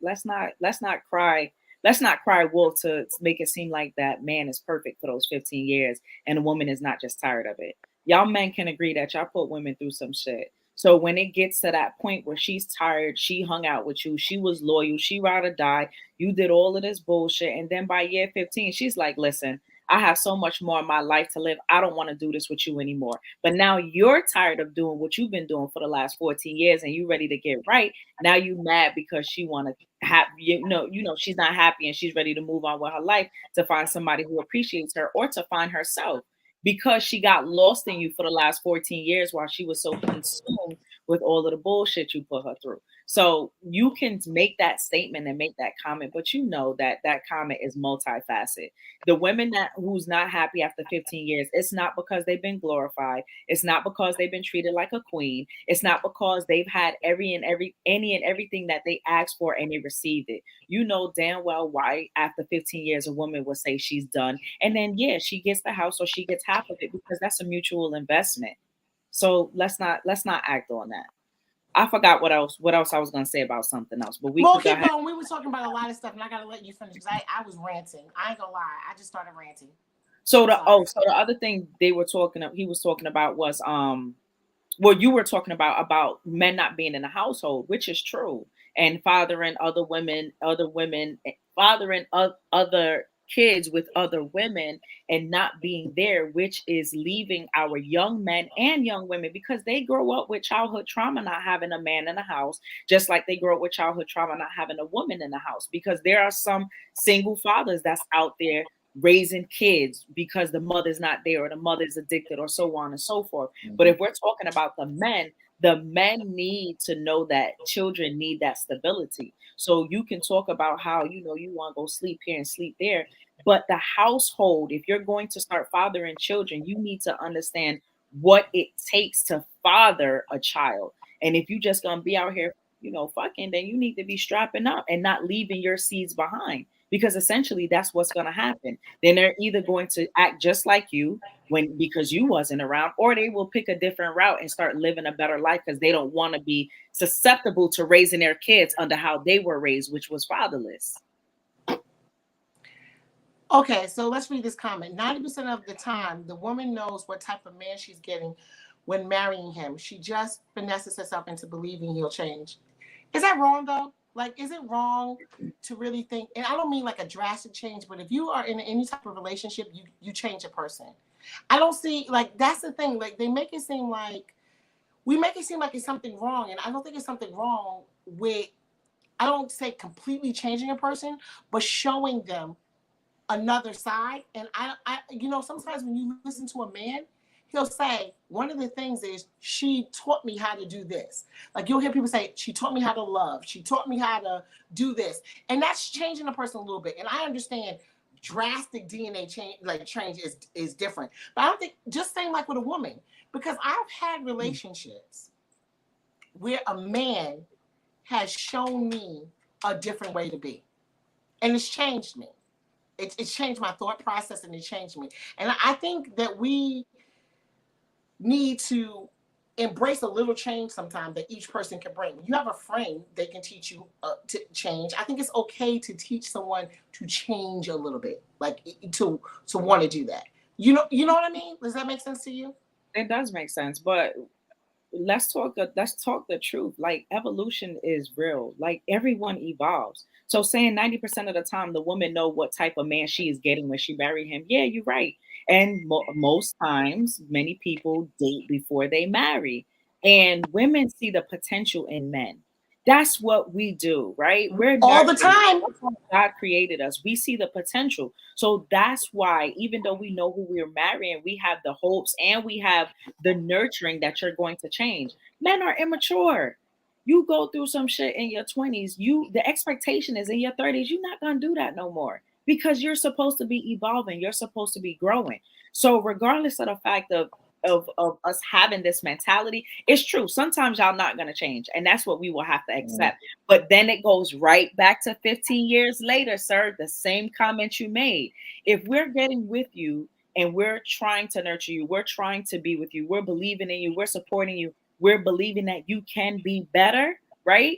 cry. Let's not cry wolf to make it seem like that man is perfect for those 15 years and a woman is not just tired of it. Y'all men can agree that y'all put women through some shit. So when it gets to that point where she's tired, she hung out with you, she was loyal, she ride or die, you did all of this bullshit. And then by year 15, she's like, listen, I have so much more in my life to live. I don't want to do this with you anymore. But now you're tired of doing what you've been doing for the last 14 years and you ready to get right. Now you mad because she want to have, she's not happy and she's ready to move on with her life to find somebody who appreciates her or to find herself, because she got lost in you for the last 14 years while she was so consumed with all of the bullshit you put her through. So you can make that statement and make that comment, but you know that that comment is multifaceted. The women who's not happy after 15 years, it's not because they've been glorified. It's not because they've been treated like a queen. It's not because they've had any and everything that they asked for and they received it. You know damn well why after 15 years a woman will say she's done. And then yeah, she gets the house or she gets half of it because that's a mutual investment. So let's not act on that. I forgot what else I was gonna say about something else, but Well, keep going. We were talking about a lot of stuff, and I gotta let you finish because I was ranting. I ain't gonna lie, I just started ranting. So the other thing he was talking about was you were talking about men not being in the household, which is true, and fathering other kids with other women and not being there, which is leaving our young men and young women because they grow up with childhood trauma not having a man in the house, just like they grow up with childhood trauma not having a woman in the house, because there are some single fathers that's out there raising kids because the mother's not there or the mother's addicted or so on and so forth. But if we're talking about the men need to know that children need that stability. So you can talk about how, you want to go sleep here and sleep there, but the household, if you're going to start fathering children, you need to understand what it takes to father a child. And if you just gonna be out here, fucking, then you need to be strapping up and not leaving your seeds behind, because essentially that's what's going to happen. Then they're either going to act just like you because you wasn't around, or they will pick a different route and start living a better life because they don't want to be susceptible to raising their kids under how they were raised, which was fatherless. Okay, so let's read this comment. 90% of the time, the woman knows what type of man she's getting when marrying him. She just finesses herself into believing he'll change. Is that wrong, though? Like, is it wrong to really think, and I don't mean like a drastic change, but if you are in any type of relationship, you change a person. I don't see, like, that's the thing. Like, we make it seem like it's something wrong, and I don't think it's something wrong with, I don't say completely changing a person, but showing them another side. And I sometimes when you listen to a man, he'll say one of the things is, she taught me how to do this. Like, you'll hear people say, she taught me how to love, she taught me how to do this, and that's changing a person a little bit. And I understand drastic DNA change is different, but I don't think, just saying like with a woman, because I've had relationships where a man has shown me a different way to be, and it's changed me. It's changed my thought process, and it changed me. And I think that we need to embrace a little change sometimes that each person can bring. You have a friend, they can teach you to change. I think it's okay to teach someone to change a little bit, like to want to do that. You know what I mean? Does that make sense to you? It does make sense, but let's talk the truth. Like evolution is real. Like everyone evolves. So saying 90% of the time the woman know what type of man she is getting when she marry him. Yeah, you're right. And most times, many people date before they marry, and women see the potential in men. That's what we do, right? We're All the nurturers. time. That's how God created us. We see the potential. So that's why, even though we know who we're marrying, we have the hopes and we have the nurturing that you're going to change. Men are immature. You go through some shit in your 20s, the expectation is in your 30s, you're not gonna do that no more because you're supposed to be evolving, you're supposed to be growing. So regardless of the fact of us having this mentality, it's true. Sometimes y'all not gonna change, and that's what we will have to accept. But then it goes right back to 15 years later, sir, the same comment you made. If we're getting with you and we're trying to nurture you, we're trying to be with you, we're believing in you, we're supporting you, we're believing that you can be better, right?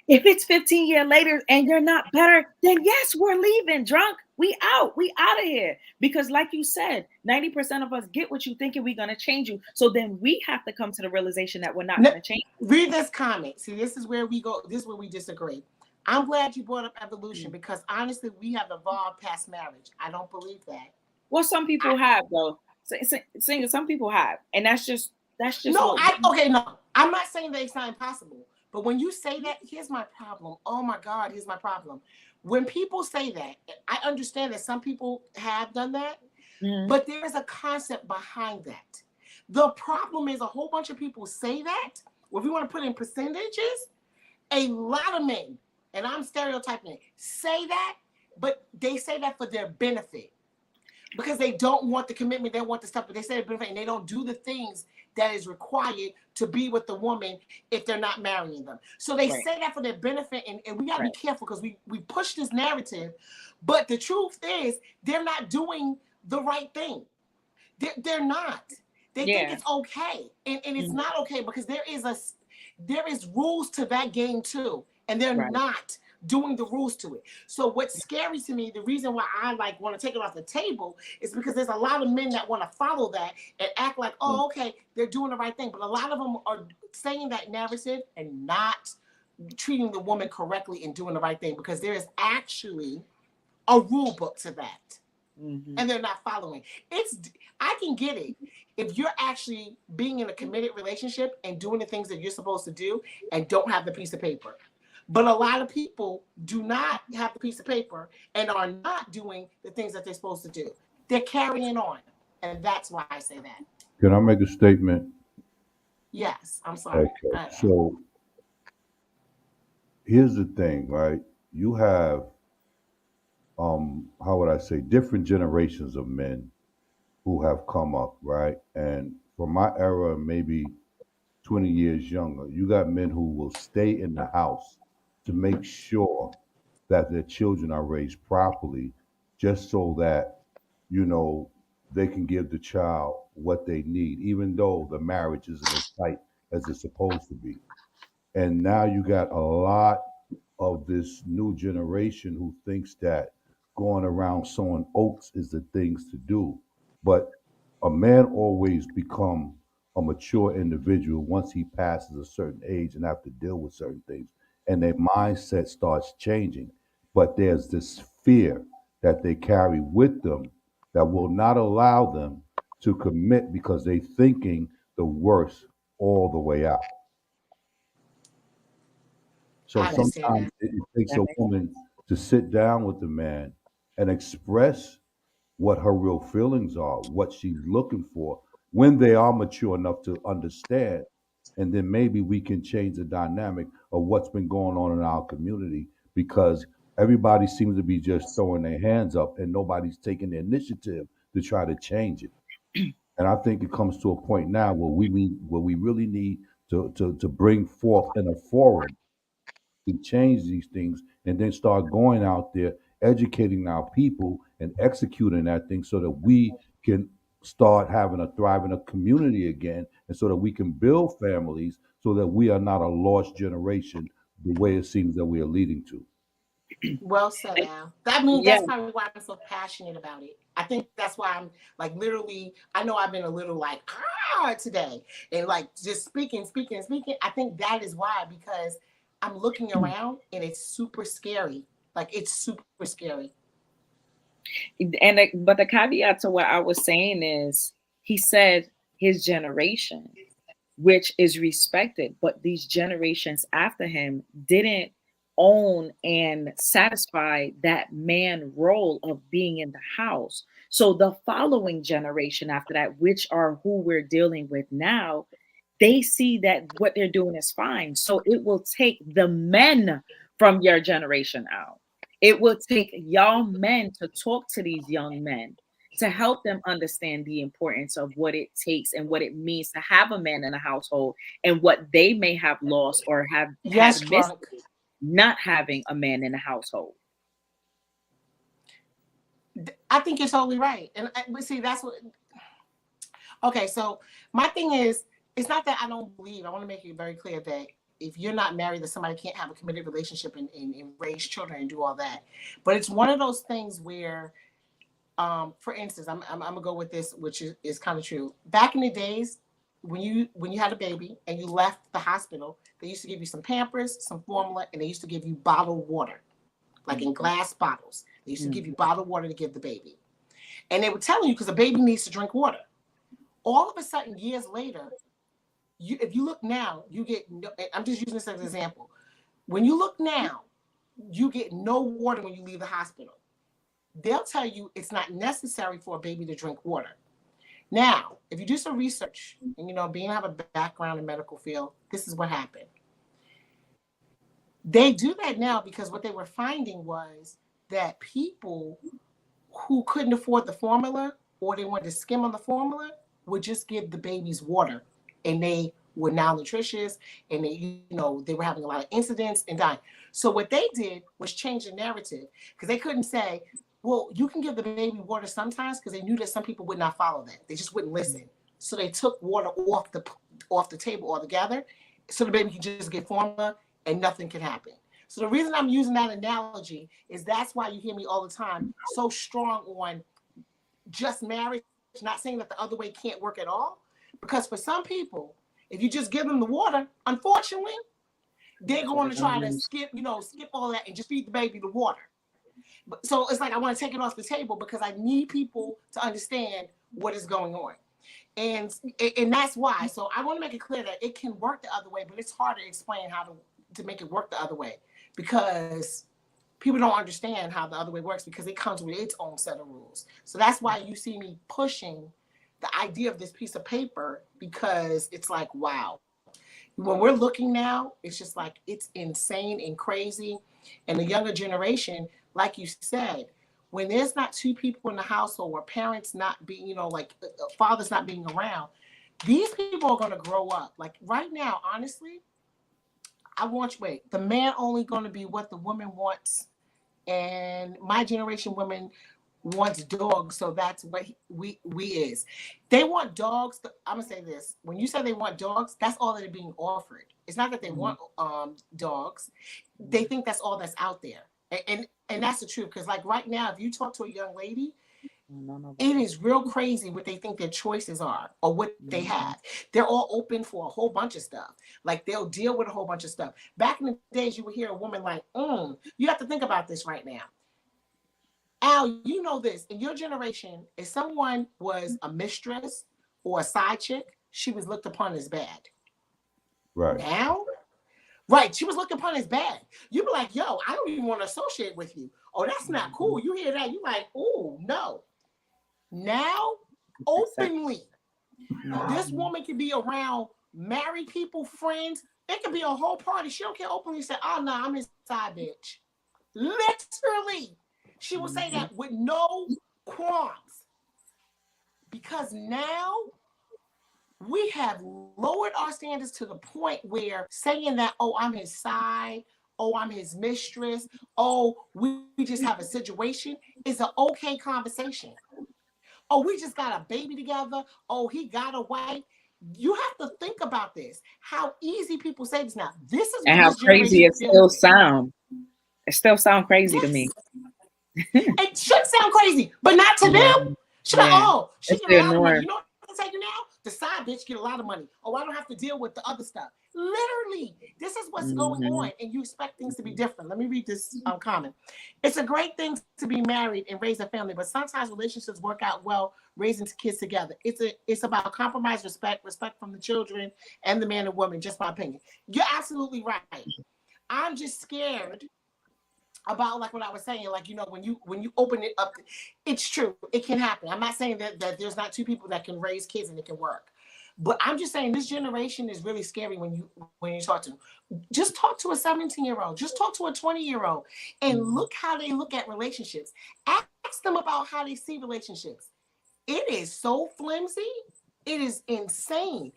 If it's 15 years later and you're not better, then yes, we're leaving, drunk. We out of here. Because like you said, 90% of us get what you thinking we're gonna change you. So then we have to come to the realization that we're not No, gonna change. read this comment. See, this is where we go. This is where we disagree. I'm glad you brought up evolution because honestly, we have evolved past marriage. I don't believe that. Well, some people have though. Singer, some people have, and that's just No, what okay, no. I'm not saying that it's not impossible. But when you say that, here's my problem. Oh my God, here's my problem. When people say that, I understand that some people have done that, Mhm. but there is a concept behind that. The problem is a whole bunch of people say that. Well, if we want to put in percentages, a lot of men, and I'm stereotyping it, say that, but they say that for their benefit because they don't want the commitment, they want the stuff, but they say and they don't do the things that is required to be with the woman if they're not marrying them. So they Right. say that for their benefit, and we gotta Right. be careful because we push this narrative, but the truth is they're not doing the right thing. They're not. They think Yeah. it's okay, and it's Mhm. not okay because there is rules to that game too, and they're Right. not doing the rules to it. So what's scary to me, the reason why I like want to take it off the table is because there's a lot of men that want to follow that and act like, oh, okay, they're doing the right thing. But a lot of them are saying that narrative and not treating the woman correctly and doing the right thing because there is actually a rule book to that. Mhm. And they're not following. I can get it if you're actually being in a committed relationship and doing the things that you're supposed to do and don't have the piece of paper. But a lot of people do not have the piece of paper and are not doing the things that they're supposed to do. They're carrying on. And that's why I say that. Can I make a statement? Yes, I'm sorry. Okay. So here's the thing, right? You have, how would I say, different generations of men who have come up, right? And from my era, maybe 20 years younger, you got men who will stay in the house to make sure that their children are raised properly, just so that, you know, they can give the child what they need, even though the marriage isn't as tight as it's supposed to be. And now you got a lot of this new generation who thinks that going around sowing oats is the things to do. But a man always become a mature individual once he passes a certain age and have to deal with certain things. And their mindset starts changing. But there's this fear that they carry with them that will not allow them to commit because they thinking the worst all the way out. So I understand sometimes that. it takes That a makes woman to sit down with the man and express what her real feelings are, what she's looking for, when they are mature enough to understand. And then maybe we can change the dynamic of what's been going on in our community because everybody seems to be just throwing their hands up and nobody's taking the initiative to try to change it. And I think it comes to a point now where we really need to bring forth in a forum can change these things and then start going out there educating our people and executing that thing so that we can start having a thriving community again, and so that we can build families so that we are not a lost generation the way it seems that we are leading to. Well said, Al. I mean, Yeah, that's probably why I'm so passionate about it. I think that's why I'm like literally. I know I've been a little like today, and like just speaking. I think that is why, because I'm looking around and it's super scary. Like it's super scary. but the caveat to what I was saying is, he said his generation, which is respected, but these generations after him didn't own and satisfy that man role of being in the house. So the following generation after that, which are who we're dealing with now, they see that what they're doing is fine. So it will take the men from your generation out. It will take y'all men to talk to these young men to help them understand the importance of what it takes and what it means to have a man in a household, and what they may have lost or have Yes, had missed drunk. not having a man in the household. I think you're totally right, and but see, that's what. Okay, so my thing is, it's not that I don't believe. I want to make it very clear that if you're not married, that somebody can't have a committed relationship and raise children and do all that. But it's one of those things where, for instance, I'm gonna go with this, which is kind of true. Back in the days, when you had a baby and you left the hospital, they used to give you some Pampers, some formula, and they used to give you bottled water, like in glass bottles. They used to give you bottled water to give the baby, and they were telling you because the baby needs to drink water. All of a sudden, years later, if you look now, you get. No, I'm just using this as an example. When you look now, you get no water when you leave the hospital. They'll tell you it's not necessary for a baby to drink water. Now, if you do some research, and being have a background in medical field, this is what happened. They do that now because what they were finding was that people who couldn't afford the formula or they wanted to skim on the formula would just give the babies water, and they were malnutritious, and they were having a lot of incidents and dying. So what they did was change the narrative, because they couldn't say, well, you can give the baby water sometimes, because they knew that some people would not follow that. They just wouldn't listen. So they took water off the table altogether, so the baby can just get formula and nothing can happen. So the reason I'm using that analogy is that's why you hear me all the time so strong on just marriage, not saying that the other way can't work at all. Because for some people, if you just give them the water, unfortunately, they're going to try to skip all that and just feed the baby the water. So it's like I want to take it off the table because I need people to understand what is going on. And that's why. So I want to make it clear that it can work the other way, but it's hard to explain how to make it work the other way, because people don't understand how the other way works, because it comes with its own set of rules. So that's why you see me pushing the idea of this piece of paper, because it's like, wow. When we're looking now, it's just like it's insane and crazy. And the younger generation, like you said, when there's not two people in the household, or parents not being, like fathers not being around, these people are going to grow up. Like right now, honestly, the man only going to be what the woman wants. And my generation women wants dogs, so that's what we is. They want dogs. I'm gonna say this: when you say they want dogs, that's all that are being offered. It's not that they want dogs; they think that's all that's out there, and that's the truth. Because like right now, if you talk to a young lady, it is real crazy what they think their choices are or what they have. They're all open for a whole bunch of stuff. Like they'll deal with a whole bunch of stuff. Back in the days, you would hear a woman like, you have to think about this right now. Al, you know this. In your generation, if someone was a mistress or a side chick, she was looked upon as bad. Right. Now, right, she was looked upon as bad. You'd be like, yo, I don't even want to associate with you. Oh, that's not cool. You hear that, you like, oh, no. Now, openly, this woman can be around married people, friends. It could be a whole party. She don't care, openly say, oh, no, I'm his side bitch. Literally. She will say that with no qualms. Because now we have lowered our standards to the point where saying that, oh, I'm his side, oh, I'm his mistress, oh, we just have a situation is an okay conversation. Oh, we just got a baby together. Oh, he got a wife. You have to think about this. How easy people say this now. This is And what how this crazy generation it is dealing still with. sound. It still sound crazy to Yes. me. It should sound crazy, but not to them. Should Yeah. oh, she It's get a the lot of money. norm. You know what I'm saying now? The side bitch get a lot of money. Oh, I don't have to deal with the other stuff. Literally, this is what's going on, and you expect things to be different. Let me read this comment. It's a great thing to be married and raise a family, but sometimes relationships work out well raising kids together. It's about compromise, respect from the children and the man and woman. Just my opinion. You're absolutely right. I'm just scared about like what I was saying, like, you know, when you open it up, it's true, it can happen. I'm not saying that there's not two people that can raise kids and it can work, but I'm just saying this generation is really scary when you talk to them. Just talk to a 17-year-old, just talk to a 20-year-old, and look how they look at relationships. Ask them about how they see relationships. It is so flimsy, it is insane.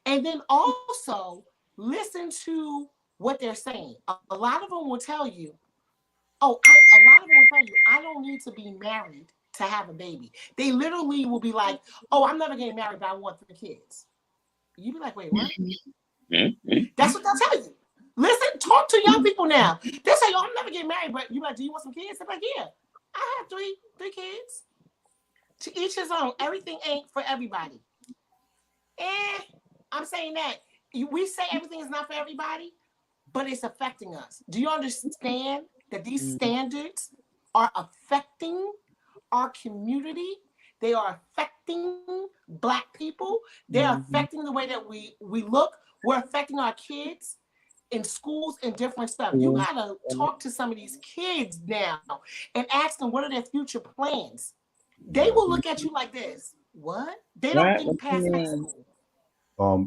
And then also listen to what they're saying. A lot of them will tell you, a lot of them will tell you, I don't need to be married to have a baby. They literally will be like, oh, I'm never getting married, but I want 3 kids. You be like, wait, what? That's what they'll tell you. Listen, talk to young people now. They'll say, oh, I'm never getting married, but you like, do you want some kids? They're like, yeah, I have three kids. To each his own. Everything ain't for everybody. I'm saying that we say everything is not for everybody, but it's affecting us. Do you understand that these standards are affecting our community? They are affecting Black people. They're affecting the way that we look. We're affecting our kids in schools and different stuff. You gotta talk to some of these kids now and ask them what are their future plans. They will look at you like this. What? They don't think past high school.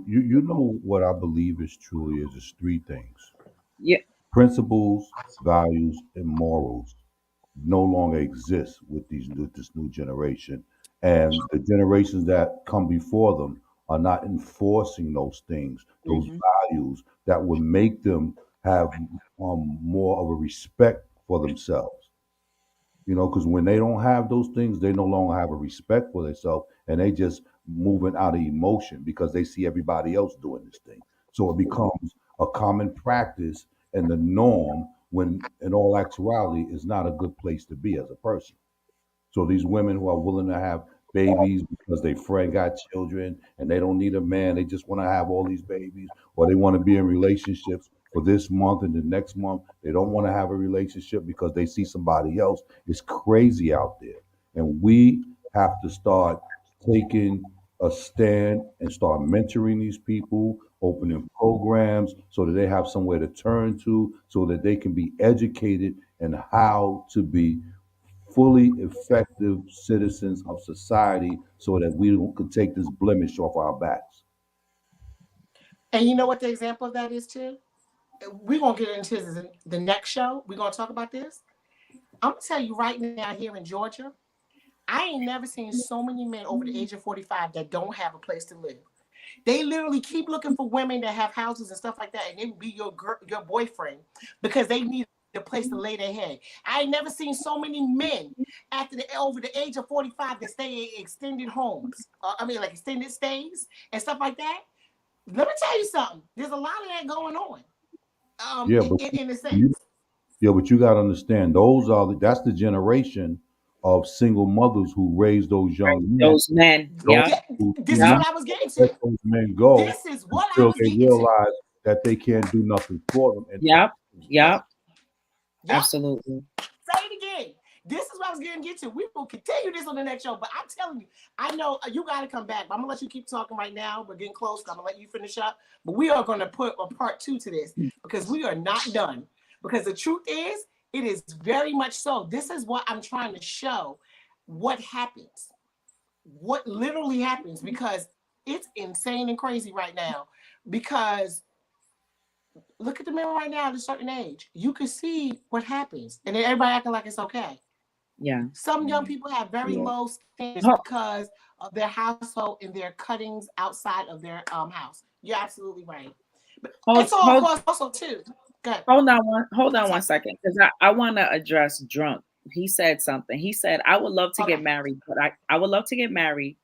You know what I believe is truly is 3 things: Yeah. principles, values, and morals no longer exist with this new generation, and the generations that come before them are not enforcing those things, those values that would make them have more of a respect for themselves. Because when they don't have those things, they no longer have a respect for themselves, and they just moving out of emotion because they see everybody else doing this thing. So it becomes a common practice and the norm when, in all actuality, is not a good place to be as a person. So these women who are willing to have babies because they friend got children and they don't need a man, they just want to have all these babies, or they want to be in relationships for this month and the next month. They don't want to have a relationship because they see somebody else. It's crazy out there. And we have to start taking a stand and start mentoring these people, opening programs so that they have somewhere to turn to, so that they can be educated in how to be fully effective citizens of society so that we can take this blemish off our backs. And you know what the example of that is too? We're going to get into the next show. We're going to talk about this. I'm going to tell you right now here in Georgia, I ain't never seen so many men over the age of 45 that don't have a place to live. They literally keep looking for women that have houses and stuff like that, and they will be your boyfriend because they need a place to lay their head. I ain't never seen so many men over the age of 45 that stay in extended homes. Like extended stays and stuff like that. Let me tell you something. There's a lot of that going on. Yeah, but In a you, sense. yeah, but you got to understand that's the generation of single mothers who raise those young men. Those men. Those Yeah. who This do is Yeah. what not I was getting let to. those men go This is what I until was they getting to. realize that they can't do nothing for them. And Yep. Yep. Yep. Absolutely. Say it again. This is what I was getting to get to. We will continue this on the next show, but I'm telling you, I know you got to come back. But I'm gonna let you keep talking right now. We're getting close. I'm gonna let you finish up, but we are going to put a part 2 to this because we are not done. Because the truth is, it is very much so. This is what I'm trying to show. What happens? What literally happens? Because it's insane and crazy right now. Because look at the men right now at a certain age. You can see what happens, and then everybody acting like it's okay. Yeah. Some young people have very low standards Ho- because of their household and their cuttings outside of their house. You're absolutely right. But Hold, it's all hold, cost also too. Good. hold on one second, because I want to address drunk he said something. He said, I would love to get married, but I would love to get married,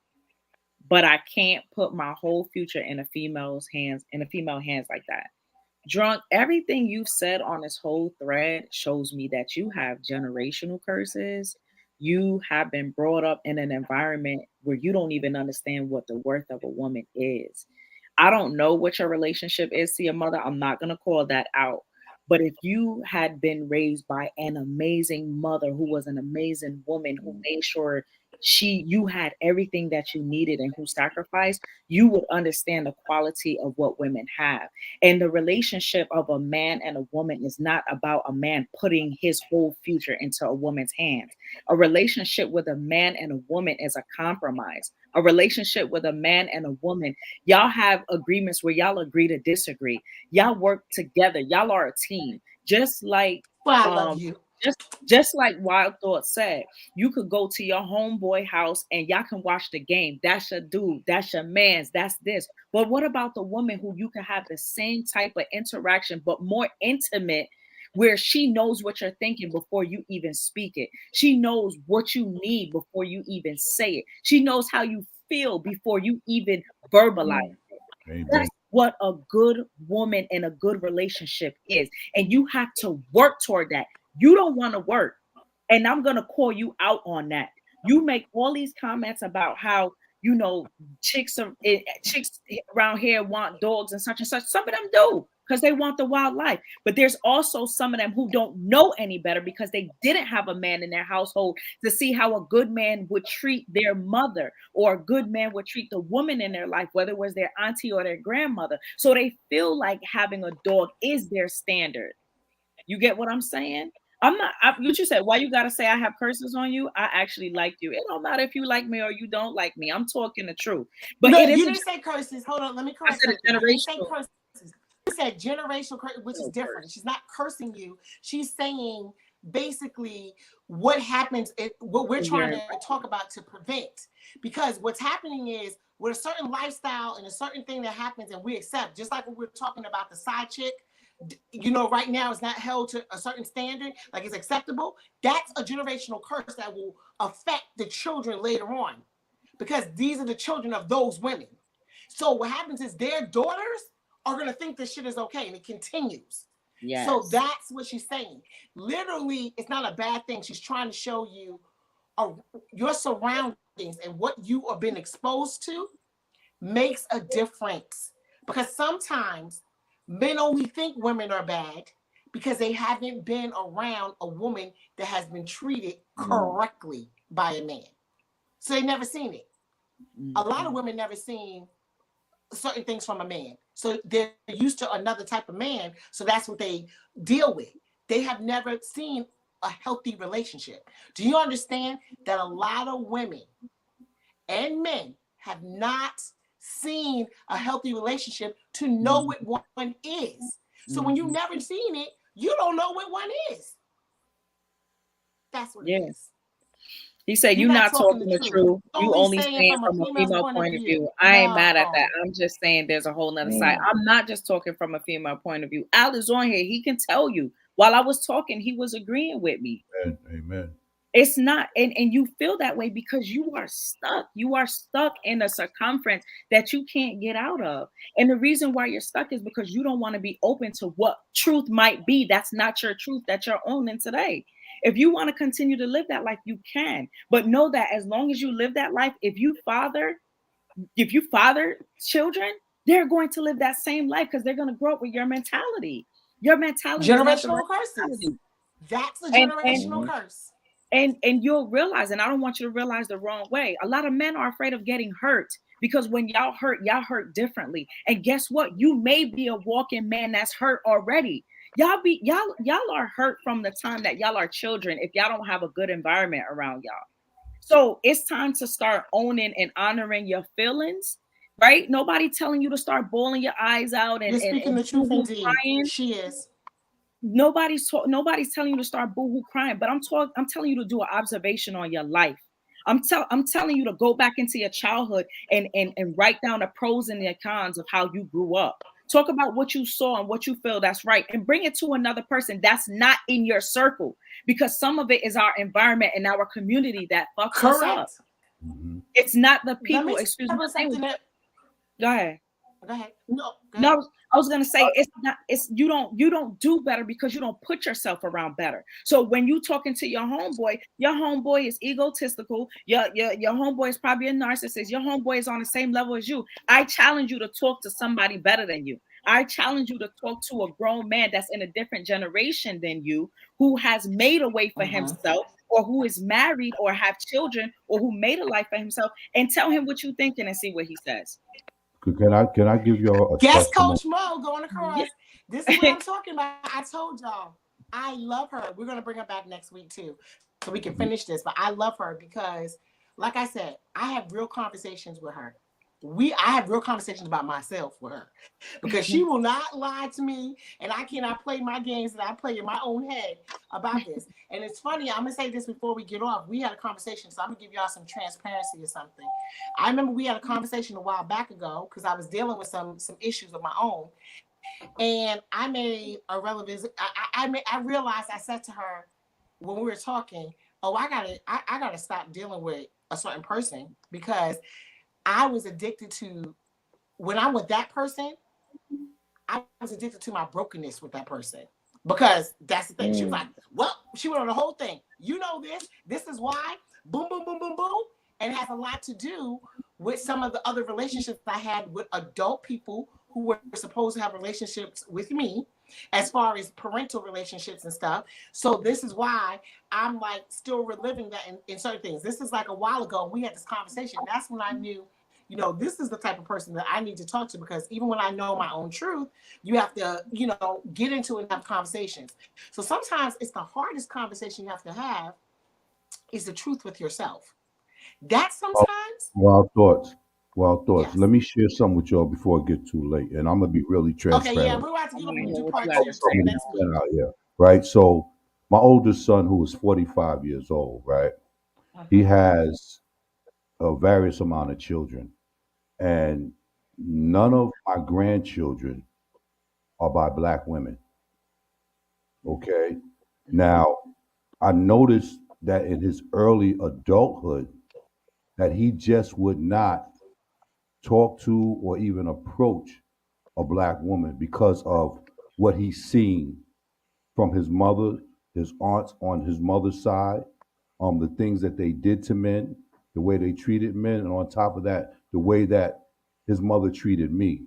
but I can't put my whole future in a female hands like that. Drunk, everything you've said on this whole thread shows me that you have generational curses. You have been brought up in an environment where you don't even understand what the worth of a woman is. I don't know what your relationship is to your mother. I'm not going to call that out. But if you had been raised by an amazing mother who was an amazing woman who made sure you had everything that you needed and who sacrificed, you would understand the quality of what women have. And the relationship of a man and a woman is not about a man putting his whole future into a woman's hands. A relationship with a man and a woman is a compromise. A relationship with a man and a woman, y'all have agreements where y'all agree to disagree. Y'all work together. Y'all are a team. Just like I love you. Just like Wild Thought said, you could go to your homeboy house and y'all can watch the game. That's your dude. That's your man's. That's this. But what about the woman who you can have the same type of interaction, but more intimate, where she knows what you're thinking before you even speak it? She knows what you need before you even say it. She knows how you feel before you even verbalize it. That's what a good woman and a good relationship is. And you have to work toward that. You don't want to work. And I'm going to call you out on that. You make all these comments about how, chicks around here want dogs and such. Some of them do because they want the wildlife. But there's also some of them who don't know any better because they didn't have a man in their household to see how a good man would treat their mother, or a good man would treat the woman in their life, whether it was their auntie or their grandmother. So they feel like having a dog is their standard. You get what I'm saying? What you said, why you got to say I have curses on you? I actually like you. It don't matter if you like me or you don't like me. I'm talking the truth. But no, it you didn't say curses. Hold on, let me correct something. You didn't say curses. You said generational curse, which is different. She's not cursing you. She's saying basically what happens, what we're trying to talk about to prevent. Because what's happening is with a certain lifestyle and a certain thing that happens and we accept, just like when we're talking about the side chick, right now it's not held to a certain standard, like it's acceptable. That's a generational curse that will affect the children later on, because these are the children of those women. So what happens is their daughters are going to think this shit is okay, and it continues. Yes. So that's what she's saying. Literally, it's not a bad thing. She's trying to show you your surroundings and what you have been exposed to makes a difference. Because sometimes men only think women are bad because they haven't been around a woman that has been treated correctly by a man. So they've never seen it. A lot of women never seen certain things from a man. So they're used to another type of man. So that's what they deal with. They have never seen a healthy relationship. Do you understand that a lot of women and men have not seen a healthy relationship to know what one is? So when you've never seen it, you don't know what one is. That's what it is. He said, you're not talking the truth. You only saying from a female point of view. I ain't mad at that. I'm just saying there's a whole nother side. I'm not just talking from a female point of view. Al is on here. He can tell you. While I was talking, he was agreeing with me. Amen. It's not, and you feel that way because you are stuck. You are stuck in a circumference that you can't get out of. And the reason why you're stuck is because you don't want to be open to what truth might be. That's not your truth that you're owning today. If you want to continue to live that life, you can. But know that as long as you live that life, if you father children, they're going to live that same life because they're going to grow up with your mentality. Your mentality. Generational curses. That's a generational curse. And you'll realize, and I don't want you to realize the wrong way, a lot of men are afraid of getting hurt because when y'all hurt differently. And guess what? You may be a walking man that's hurt already. Y'all are hurt from the time that y'all are children if y'all don't have a good environment around y'all. So it's time to start owning and honoring your feelings, right? Nobody telling you to start bawling your eyes out and speaking the truth indeed. Crying. She is. Nobody's telling you to start boohoo crying, but I'm telling you to do an observation on your life. I'm telling you to go back into your childhood and write down the pros and the cons of how you grew up, Talk about what you saw and what you feel that's right, and bring it to another person that's not in your circle, because some of it is our environment and our community that fucks us up. Correct. Mm-hmm. It's not the Let people. me Excuse tell my you something language. that. Go ahead. Go ahead. No, go ahead. No, I was gonna say it's not. It's you don't do better because you don't put yourself around better. So when you talking to your homeboy is egotistical. Your homeboy is probably a narcissist. Your homeboy is on the same level as you. I challenge you to talk to somebody better than you. I challenge you to talk to a grown man that's in a different generation than you, who has made a way for himself, or who is married or have children, or who made a life for himself, and tell him what you're thinking and see what he says. Can I give y'all a Guest testimony? Coach Mo going across. Yeah. This is what I'm talking about. I told y'all, I love her. We're gonna bring her back next week too, so we can finish this. But I love her because, like I said, I have real conversations with her. I have real conversations about myself with her, because she will not lie to me, and I cannot play my games that I play in my own head about this. And it's funny, I'm gonna say this before we get off. We had a conversation, so I'm gonna give y'all some transparency or something. I remember we had a conversation a while back ago because I was dealing with some issues of my own, and I made a relevant. I realized, I said to her when we were talking, "Oh, I gotta stop dealing with a certain person, because I was addicted to, when I'm with that person, I was addicted to my brokenness with that person." Because that's the thing. She was like, well, she went on the whole thing. You know this. This is why. Boom, boom, boom, boom, boom. And it has a lot to do with some of the other relationships I had with adult people who were supposed to have relationships with me, as far as parental relationships and stuff. So this is why I'm like still reliving that in certain things. This is like a while ago. We had this conversation. That's when I knew, this is the type of person that I need to talk to, because even when I know my own truth, you have to, get into it and have conversations. So sometimes it's the hardest conversation you have to have is the truth with yourself. That sometimes. Wild thoughts. Yes. Let me share something with y'all before it get too late, and I'm gonna be really transparent. Okay, yeah, we're about to get wanna hear do what part you two have to say. next week. Out here, right? So, my oldest son, who is 45 years old, right? He has a various amount of children, and none of my grandchildren are by black women. Okay. Now, I noticed that in his early adulthood, that he just would not talk to or even approach a black woman because of what he's seen from his mother, his aunts on his mother's side, the things that they did to men, the way they treated men, and on top of that, the way that his mother treated me.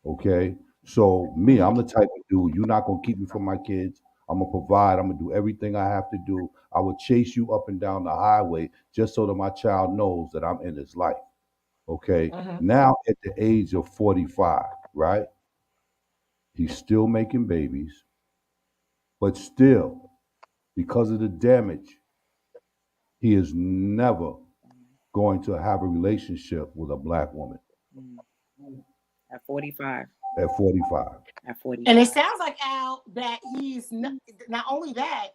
Okay, so me, I'm the type of dude. You're not gonna keep me from my kids. I'm gonna provide. I'm gonna do everything I have to do. I would chase you up and down the highway just so that my child knows that I'm in his life. Okay. Now at the age of 45, right? He's still making babies, but still, because of the damage, he is never going to have a relationship with a black woman At 45. at 45. At 45. And it sounds like, Al, that he's not only that,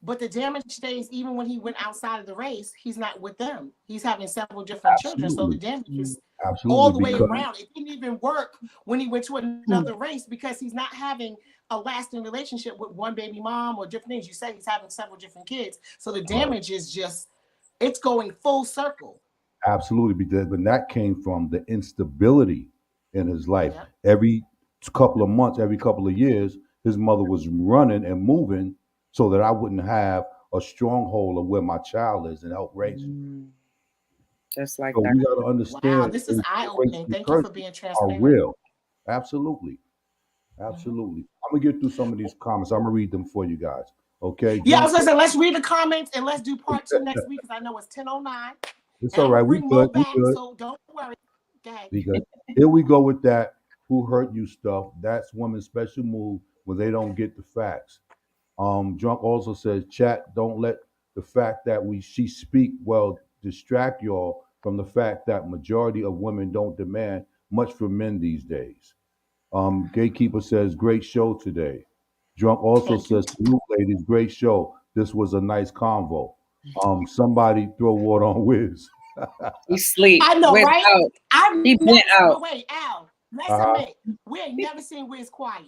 but the damage stays even when he went outside of the race. He's not with them. He's having several different children. So the damage is all the way around. It didn't even work when he went to another race, because he's not having a lasting relationship with one baby mom or different things. You said he's having several different kids. So the damage is just, it's going full circle. Absolutely, because but that came from the instability in his life. Yep. Every couple of months, every couple of years, his mother was running and moving so that I wouldn't have a stronghold of where my child is and help raise him. Just like So that. we got to understand. Wow, this is those eye-opening. generational Thank you for curses being are transparent. real. Absolutely. Absolutely. I'm gonna get through some of these comments. I'm gonna read them for you guys. Okay. Yeah, I was gonna say, let's read the comments and let's do part 2 next week, because I know it's 10:09. It's all right. We Bring good. Mo We back, good. so don't worry. Go ahead. We good. Here we go with that. Who hurt you stuff? That's women's special move when they don't get the facts. Drunk also says, chat, don't let the fact that she speak well distract y'all from the fact that majority of women don't demand much from men these days. Gatekeeper says, great show today. Drunk also Thank you. says, salute ladies, great show. This was a nice convo. Somebody throw water on Wiz. He sleep. I know, Wiz right? out. I've He never, went out. but wait, Al, Let's admit, we ain't never seen Wiz quiet.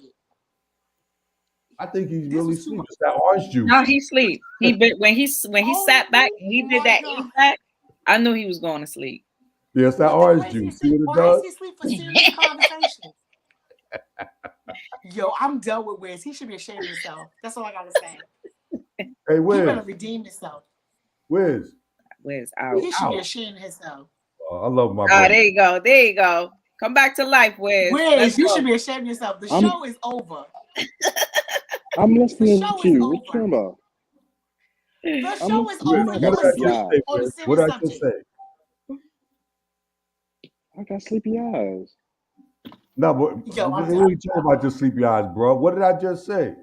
I think he's This really was too sleep. much. It's that orange juice. No, he sleep. When he sat back and he did my that God. eat back, I knew he was going to sleep. Yeah, it's that But the orange craziest juice. See thing, what it why does? is he asleep for serious conversations? Yo, I'm done with Wiz. He should be ashamed of himself. That's all I gotta say. Hey, He Wiz. better redeem himself. Wiz. Wiz out. He should be ashamed of himself. I love my Oh, brother. there you go. There you go. Come back to life, Wiz. Wiz, you should be ashamed of yourself. The show is over. I'm listening show to is you. over. What you talking about? The show is over. What You're did I asleep just say, on a Wiz? What serious did I just subject. say? I got sleepy eyes. No, but Yo, what are you talking about your sleepy eyes, bro? What did I just say?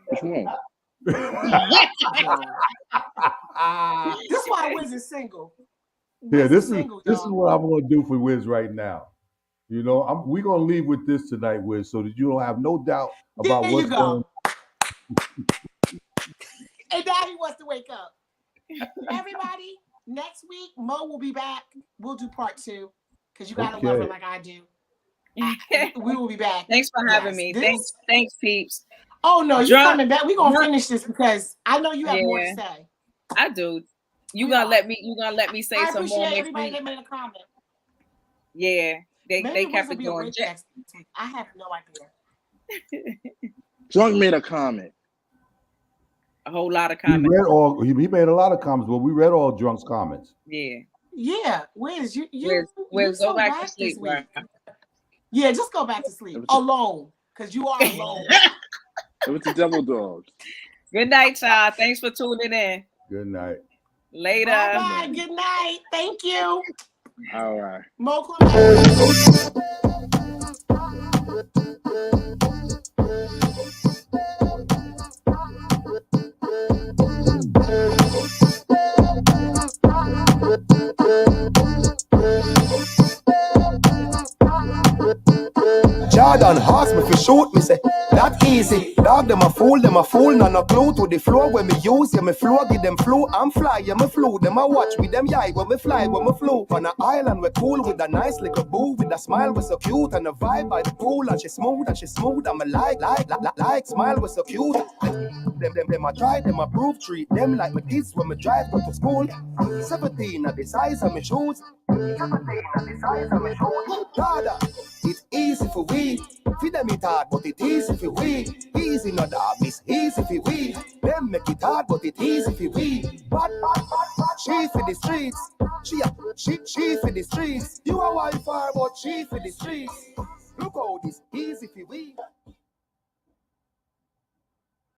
Which one? This is why Wiz is single. Yeah, Wiz this is single, is y'all. what I'm gonna do for Wiz right now. You know, we're gonna leave with this tonight, Wiz, so that you don't have no doubt about There what's you going go. And now he wants to wake up. Everybody, next week, Mo will be back. We'll do part 2 because you gotta love her like I do. We will be back. Thanks for having me. Thanks, peeps. Oh no, you coming back? We're gonna finish this because I know you have more to say. I do. You gonna let me say I some more appreciate next everybody week? that made a comment. Yeah, they kept Wiz will it be going. a great guest next week. I have no idea. Junk made a comment. A whole lot of He comments. read all. He made a lot of comments, but we read all Drunk's comments. Yeah. Yeah, Wiz, you Wiz, so go back to whack sleep, this week. bro. Yeah, just go back to sleep alone because you are alone. It was the Devil Dogs. Good night, y'all. Thanks for tuning in. Good night. Later. Bye. Good night. Thank you. All right. Mo Jordan asked me for shoot me say that easy. Dog them a fool, none no clue to the floor when me use. Yeah, me floor give them flu, I'm fly, yeah me flew. Them a watch with them yai when me fly, when me flew. On an island we cool with a nice little boo, with a smile was so cute and a vibe by the pool and she smooth I'm a like smile was so cute. Them I try, them I prove, treat them like my kids when me drive go to school. 17 at the size of my shoes. 17 at the size of my shoes. Dada, it's easy for we. Feed them it hard, but it easy for we. Easy no dog, it's easy for we. Them make it hard, but it easy for we. Bad. She for the streets. She for the streets. You a wife, but she for the streets. Look how this easy for we.